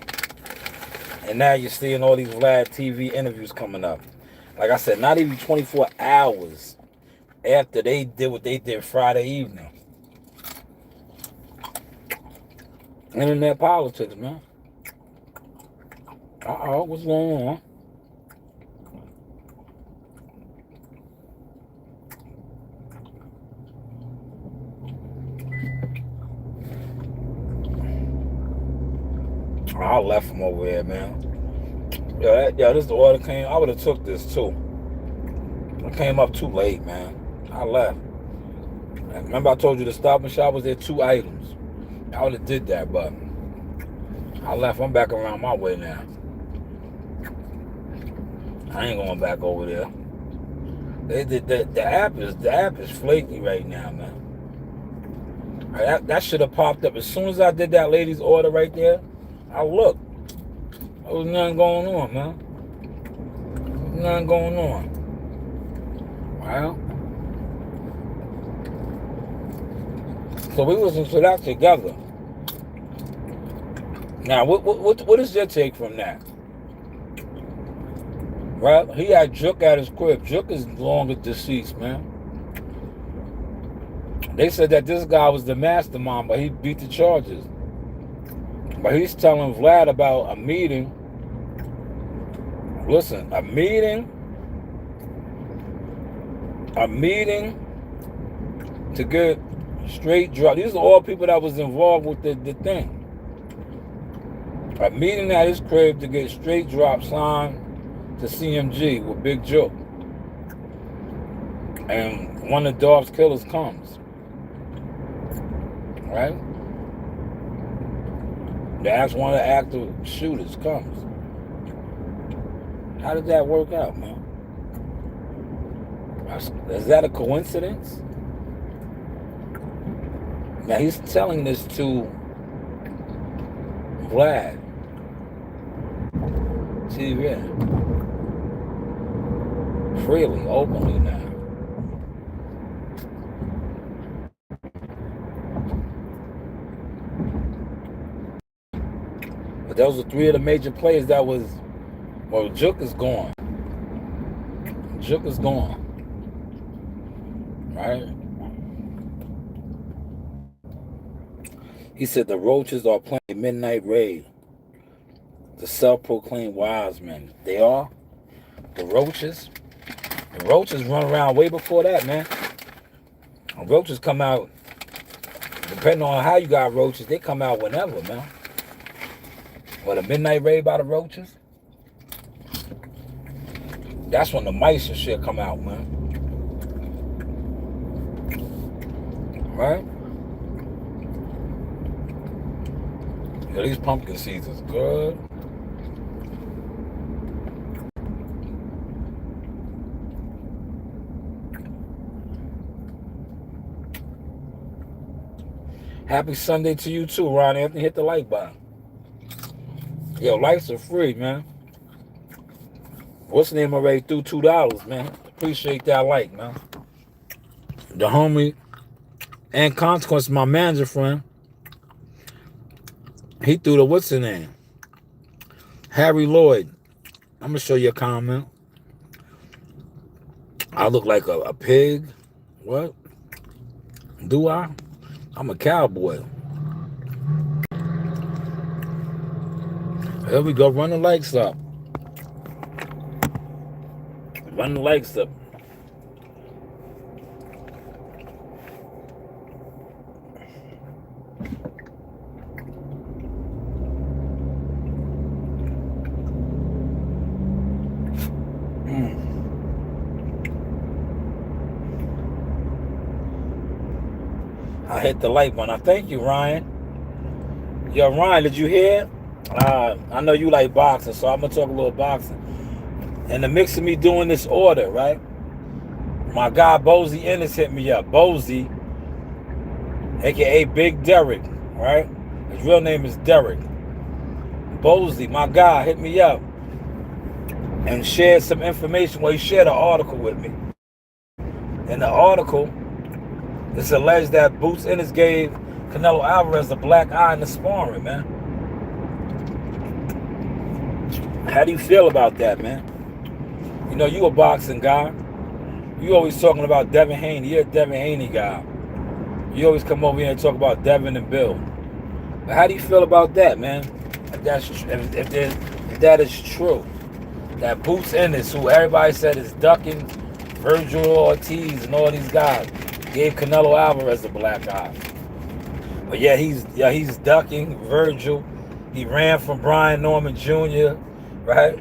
Speaker 1: And now you're seeing all these Vlad TV interviews coming up. Like I said, not even 24 hours after they did what they did Friday evening. Internet politics, man. What's going on? I left from over there, man. Yeah, this order came. I would have took this too. It came up too late, man. I left. Remember I told you the Stop and Shop was there 2 items. I would have did that, but I left. I'm back around my way now. I ain't going back over there. The app is flaky right now, man. That should have popped up as soon as I did that lady's order right there. I looked. There was nothing going on, man. There was nothing going on. Well, so we listened to that together. Now, what is your take from that? Right? He had Jook at his crib. Jook is longer deceased, man. They said that this guy was the mastermind, but he beat the charges. But he's telling Vlad about a meeting. Listen, a meeting to get straight drop. These are all people that was involved with the thing. A meeting at his crib to get straight drop signed to CMG with Big Joe. And one of Dolph's killers comes. Right? They ask one of the active shooters comes. How did that work out, man? Is that a coincidence? Now he's telling this to Vlad TV freely, openly now. But those are 3 of the major players that was. Well, Jook is gone. Jook is gone. Right? He said the Roaches are playing midnight raid. The self-proclaimed wise men. They are? The Roaches? The Roaches run around way before that, man. The Roaches come out, depending on how you got Roaches, they come out whenever, man. What, a midnight raid by the Roaches? That's when the mice and shit come out, man. Right? Yeah, these pumpkin seeds is good. Happy Sunday to you too, Ron Anthony. Hit the like button. Yo, likes are free, man. What's the name already threw $2, man. Appreciate that like, man. The homie and Consequence, my manager friend, he threw the what's the name? Harry Lloyd. I'm gonna show you a comment. I look like a pig. What? Do I? I'm a cowboy. Here we go. Run the likes up. Run the likes up. I hit the like button. I thank you, Ryan. Yo, Ryan, did you hear? I know you like boxing, so I'm gonna talk a little boxing. In the mix of me doing this order, right? My guy Bozy Ennis hit me up. Bozy, aka Big Derek, right? His real name is Derek. Bozy, my guy, hit me up and shared some information. Well, he shared an article with me. In the article, it's alleged that Boots Ennis gave Canelo Alvarez a black eye in the sparring, man. How do you feel about that, man? You know, you a boxing guy. You always talking about Devin Haney. You're a Devin Haney guy. You always come over here and talk about Devin and Bill. But how do you feel about that, man? If that is true, that Boots Ennis, who everybody said is ducking Virgil Ortiz and all these guys, gave Canelo Alvarez a black eye. But he's ducking Virgil. He ran from Brian Norman Jr., right?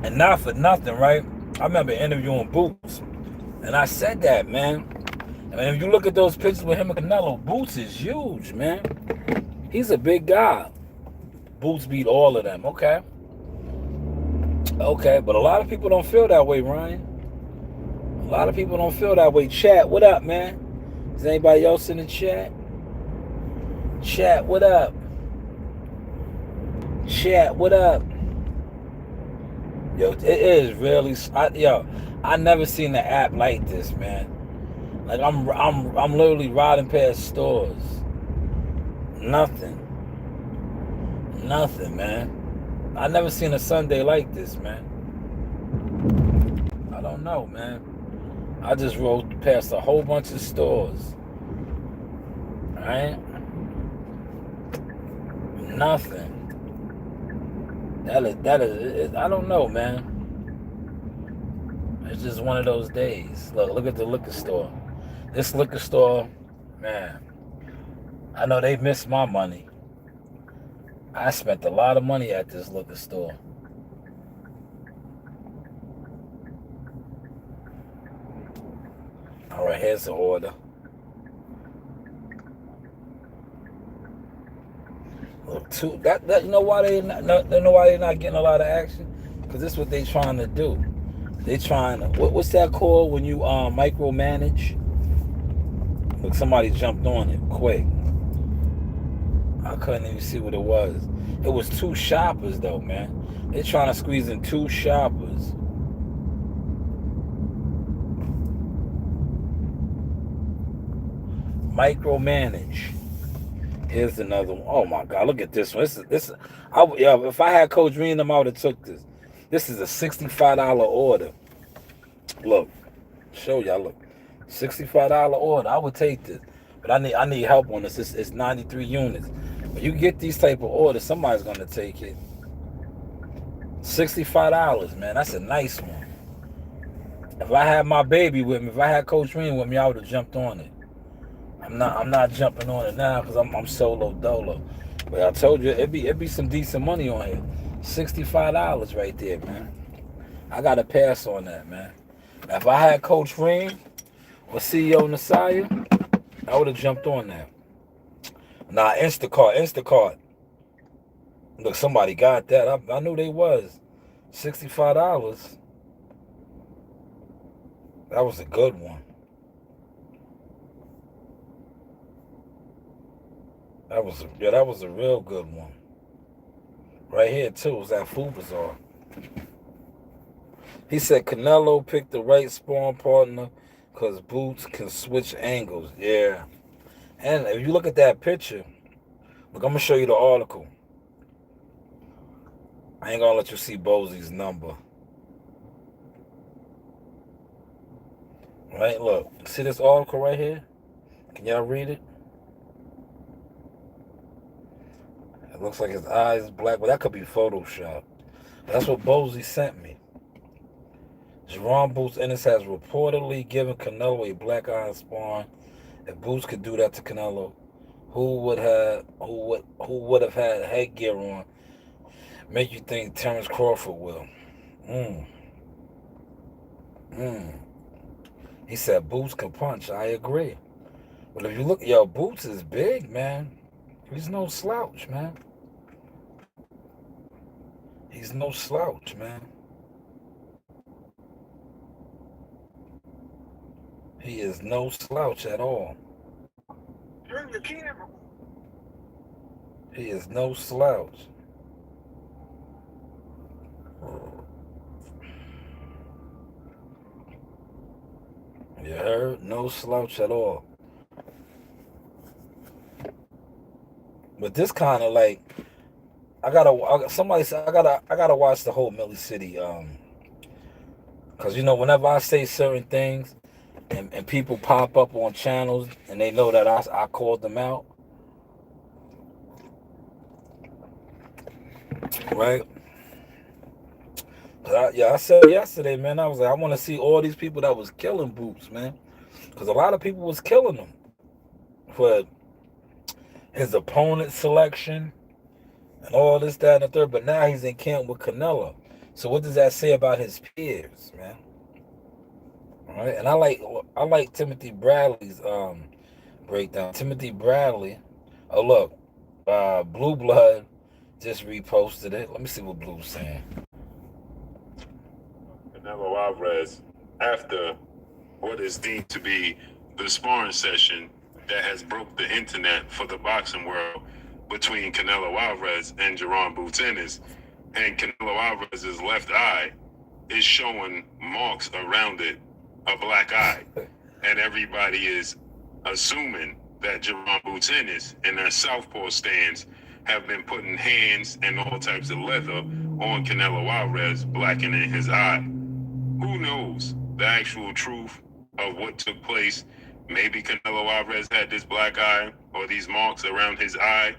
Speaker 1: And not for nothing, right? I remember interviewing Boots, and I said that, man. I mean, if you look at those pictures with him and Canelo, Boots is huge, man. He's a big guy. Boots beat all of them, okay? Okay, but a lot of people don't feel that way, Ryan. A lot of people don't feel that way. Chat, what up, man? Is anybody else in the chat? Chat, what up? Chat, what up? Yo, it is really. I never seen an app like this, man. Like I'm literally riding past stores. Nothing, man. I never seen a Sunday like this, man. I don't know, man. I just rode past a whole bunch of stores. Right? Nothing. That is. I don't know, man. It's just one of those days. Look at the liquor store. This liquor store, man. I know they missed my money. I spent a lot of money at this liquor store. All right, here's the order. Look, you know why they're not getting a lot of action? Because this is what they trying to do. They trying to what's that called when you micromanage? Look, somebody jumped on it quick. I couldn't even see what it was. It was 2 shoppers though, man. They're trying to squeeze in 2 shoppers. Micromanage. Here's another one. Oh my God, look at this one. If I had Coach Reed, I would have took this. This is a $65 order. Look, show y'all. Look, $65 order. I would take this, but I need help on this. It's 93 units. When you get these type of orders, somebody's gonna take it. $65, man. That's a nice one. If I had my baby with me, if I had Coach Reed with me, I would have jumped on it. I'm not jumping on it now because I'm solo dolo. But I told you it'd be some decent money on here. $65 right there, man. I gotta pass on that, man. If I had Coach Reed or CEO Nasaya, I would have jumped on that. Nah, Instacart. Look, somebody got that. I knew they was. $65. That was a good one. That was a real good one. Right here too was that Food Bazaar. He said Canelo picked the right sparring partner because Boots can switch angles. Yeah. And if you look at that picture, look, I'm gonna show you the article. I ain't gonna let you see Bosey's number. Right, look. See this article right here? Can y'all read it? It looks like his eyes black, but that could be Photoshop. That's what Bosey sent me. Jerome Boots Ennis has reportedly given Canelo a black eye in sparring. If Boots could do that to Canelo, who would have had headgear on? Make you think Terrence Crawford will. He said Boots can punch. I agree. But if you look, Boots is big, man. He's no slouch, man. He's no slouch, man. He is no slouch at all.
Speaker 3: Turn the camera.
Speaker 1: He is no slouch. You heard? No slouch at all. But this kind of like, somebody said I gotta watch the whole Millie City, cause whenever I say certain things, and people pop up on channels and they know that I called them out, right? I said yesterday, man, I was like, I want to see all these people that was killing Boots, man. Because a lot of people was killing him for his opponent selection and all this, that, and the third. But now he's in camp with Canelo. So what does that say about his peers, man? All right, and I like Timothy Bradley's breakdown. Timothy Bradley, oh look, Blue Blood just reposted it. Let me see what Blue's saying.
Speaker 8: Canelo Alvarez, after what is deemed to be the sparring session that has broke the internet for the boxing world between Canelo Alvarez and Jerome Boots Ennis, and Canelo Alvarez's left eye is showing marks around it, a black eye, and everybody is assuming that Jerome Boots Ennis in their southpaw stance have been putting hands and all types of leather on Canelo Alvarez, blackening his eye. Who knows the actual truth of what took place? Maybe Canelo Alvarez had this black eye or these marks around his eye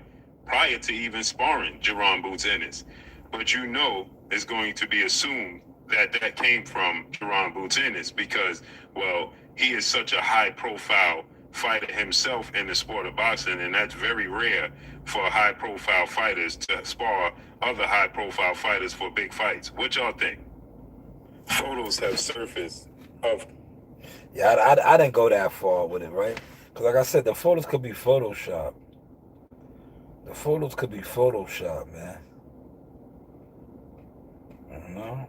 Speaker 8: prior to even sparring Jerome Boots Ennis. But you know it's going to be assumed that that came from Jerome Boots Ennis because, well, he is such a high-profile fighter himself in the sport of boxing, and that's very rare for high-profile fighters to spar other high-profile fighters for big fights. What y'all think? Photos have surfaced of...
Speaker 1: Yeah, I didn't go that far with it, right? Because like I said, the photos could be Photoshop. The photos could be Photoshop, man. You know?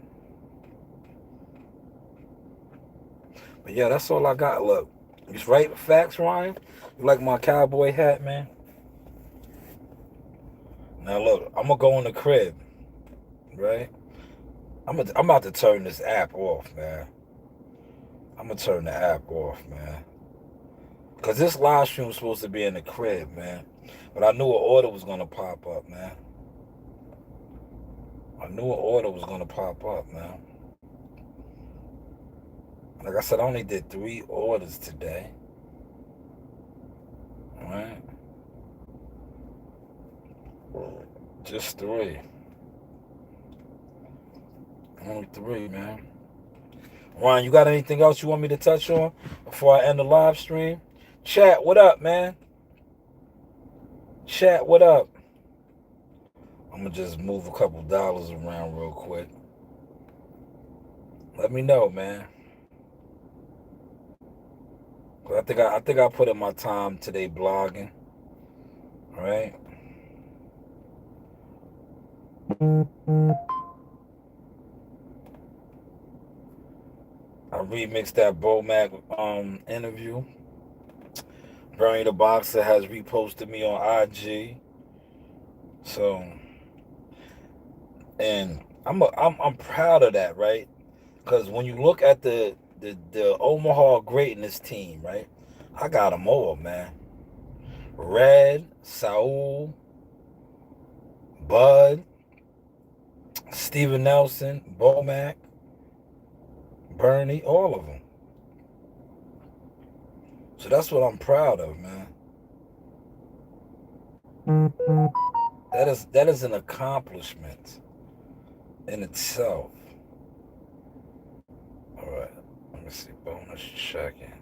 Speaker 1: But yeah, that's all I got. Look, you right facts, Ryan? You like my cowboy hat, man? Now look, I'm gonna go in the crib, right? I'm about to turn this app off, man. I'm gonna turn the app off, man. Cause this live stream was supposed to be in the crib, man. But I knew an order was gonna pop up, man. I knew an order was gonna pop up, man. Like I said, I only did 3 orders today. All right? Just 3. Only 3, man. Ryan, you got anything else you want me to touch on before I end the live stream? Chat, what up, man? Chat, what up? I'm gonna just move a couple dollars around real quick. Let me know, man. I think I put in my time today blogging. All right. I remixed that Bomac interview. Bernie the Boxer has reposted me on IG. So, and I'm proud of that, right? Because when you look at the Omaha Greatness team, right? I got them all, man. Red, Saul, Bud, Steven Nelson, Bomac, Bernie, all of them. So that's what I'm proud of, man. That is an accomplishment in itself. All right, let me see. Bonus check-in.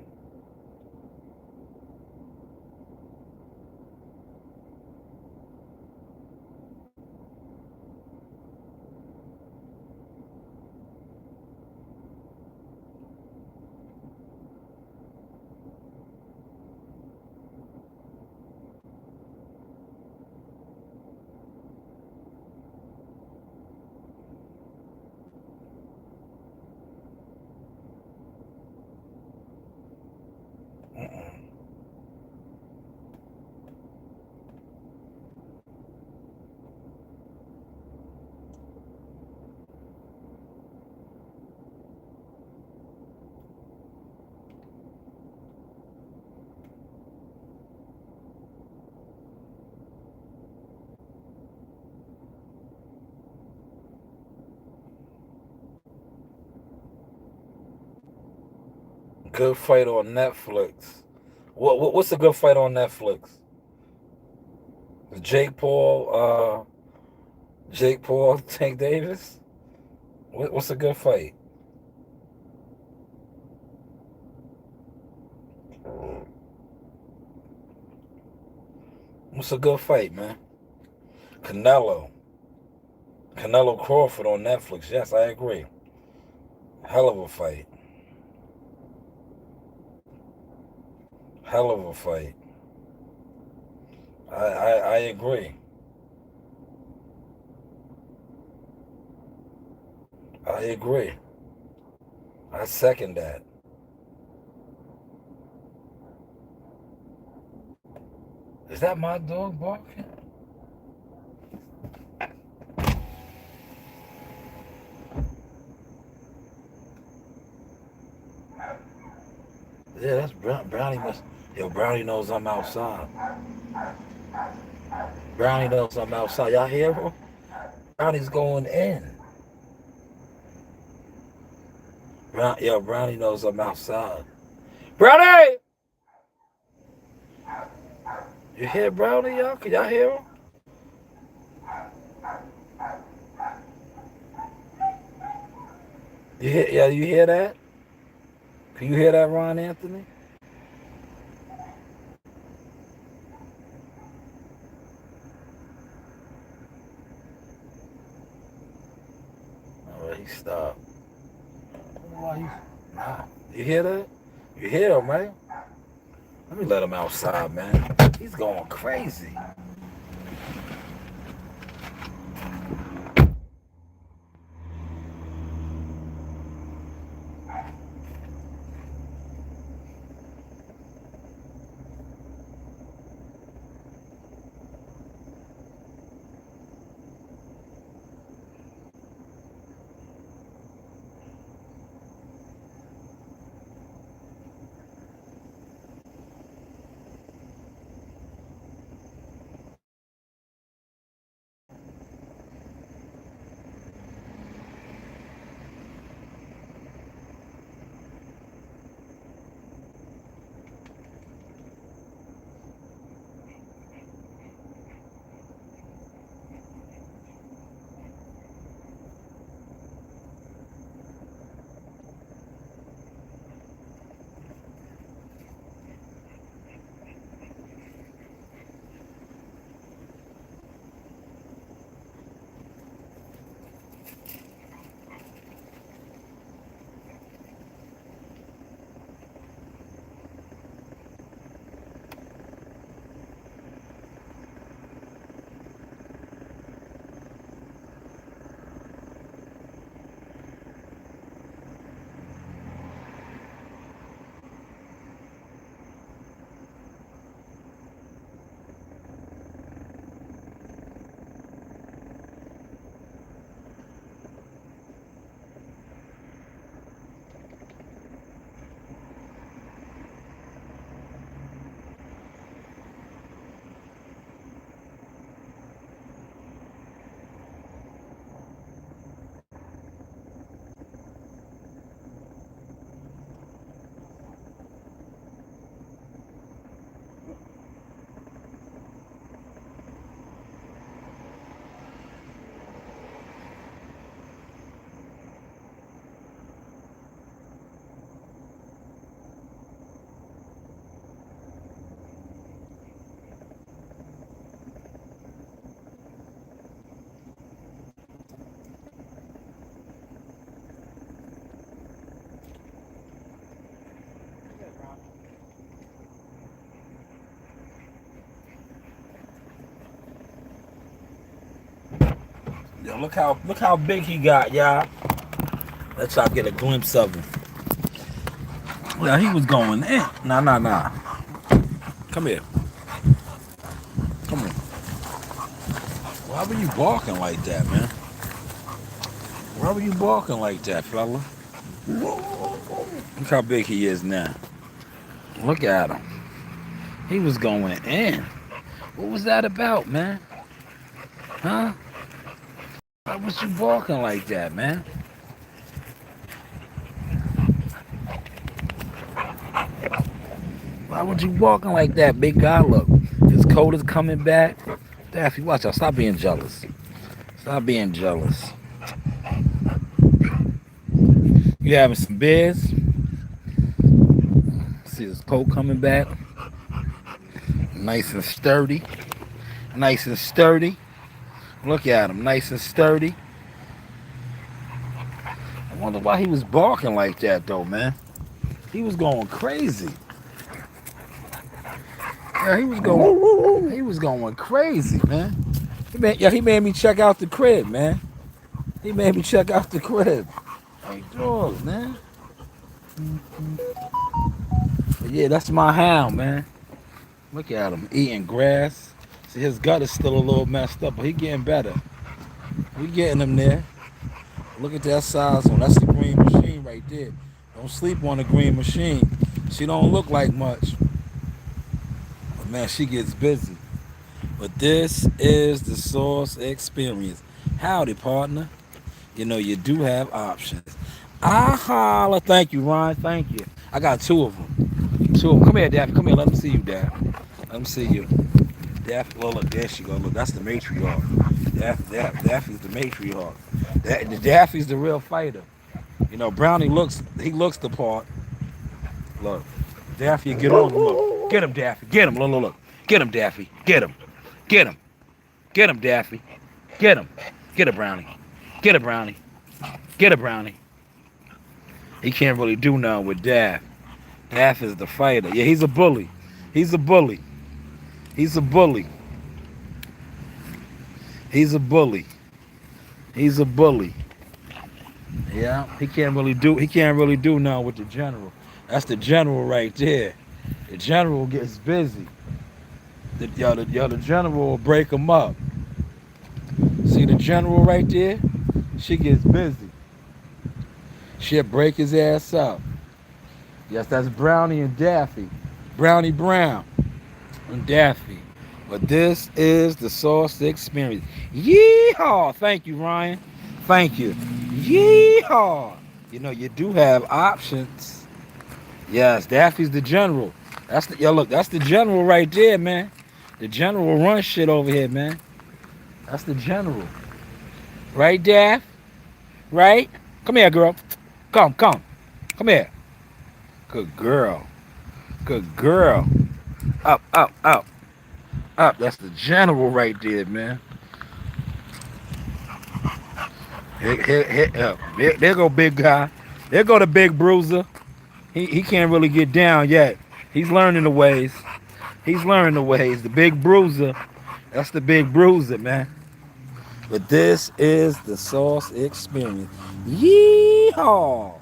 Speaker 1: Good fight on Netflix. What's a good fight on Netflix? Jake Paul, Tank Davis. What's a good fight? What's a good fight, man? Canelo Crawford on Netflix. Yes, I agree. Hell of a fight. Hell of a fight. I agree. I agree. I second that. Is that my dog barking? Yeah, that's Brownie must. Yo, Brownie knows I'm outside. Brownie knows I'm outside. Y'all hear him? Brownie's going in. Brownie knows I'm outside. Brownie! You hear Brownie, y'all? Can y'all hear him? You hear that? Can you hear that, Ron Anthony? All right, he stopped. Nah. You hear that? You hear him, right? Let me let him outside, man. He's going crazy. Yo, look how big he got, y'all. Let y'all get a glimpse of him. Yeah, he was going in. Nah. Come here. Come on. Why were you barking like that, man? Why were you barking like that, fella? Look how big he is now. Look at him. He was going in. What was that about, man? Huh? Why was you barking like that, man? Why would you walking like that, big guy? Look, his coat is coming back. Daffy, watch out. Stop being jealous. Stop being jealous. You having some beers? See his coat coming back. Nice and sturdy. Nice and sturdy. Look at him. Nice and sturdy. I wonder why he was barking like that, though, man. He was going crazy. Yeah, he was going crazy, man. He made me check out the crib, man. He made me check out the crib. Hey, dog, man. But yeah, that's my hound, man. Look at him eating grass. See, his gut is still a little messed up, but he getting better. We getting him there. Look at that size one. That's the green machine right there. Don't sleep on the green machine. She don't look like much. But man, she gets busy. But this is the Source Experience. Howdy, partner. You know, you do have options. I holla. Thank you, Ryan. Thank you. I got two of them. Come here, Daffy. Come here. Let me see you, Daffy. Let me see you. Daffy. Well, look, there she go. Look, that's the matriarch. Daffy's the matriarch. Daffy's the real fighter. You know, Brownie looks the part. Look, Daffy, get on him. Look, get him, Daffy. Get him. Look. Get him, Daffy. Get him. Get him. Get him, Daffy. Get him. Get a Brownie. Get a Brownie. Get a Brownie. He can't really do nothing with Daff. Daff is the fighter. Yeah, he's a bully. He's a bully. He's a bully. He's a bully. He's a bully. Yeah, he can't really do nothing with the general. That's the general right there. The general gets busy. The general will break him up. See the general right there? She gets busy. She'll break his ass up. Yes, that's Brownie and Daffy. Brownie Brown and Daffy. But this is the Source Experience. Yeehaw! Thank you, Ryan. Thank you. Yeehaw! You know, you do have options. Yes, Daffy's the general. That's the general right there, man. The general run shit over here, man. That's the general. Right, Daff? Right? Come here, girl. Come. Come here. Good girl. Good girl. Up. That's the general right there, man. There go big guy. There go the big bruiser. He can't really get down yet. He's learning the ways. The big bruiser. That's the big bruiser, man. But this is the Source Experience. Yeehaw!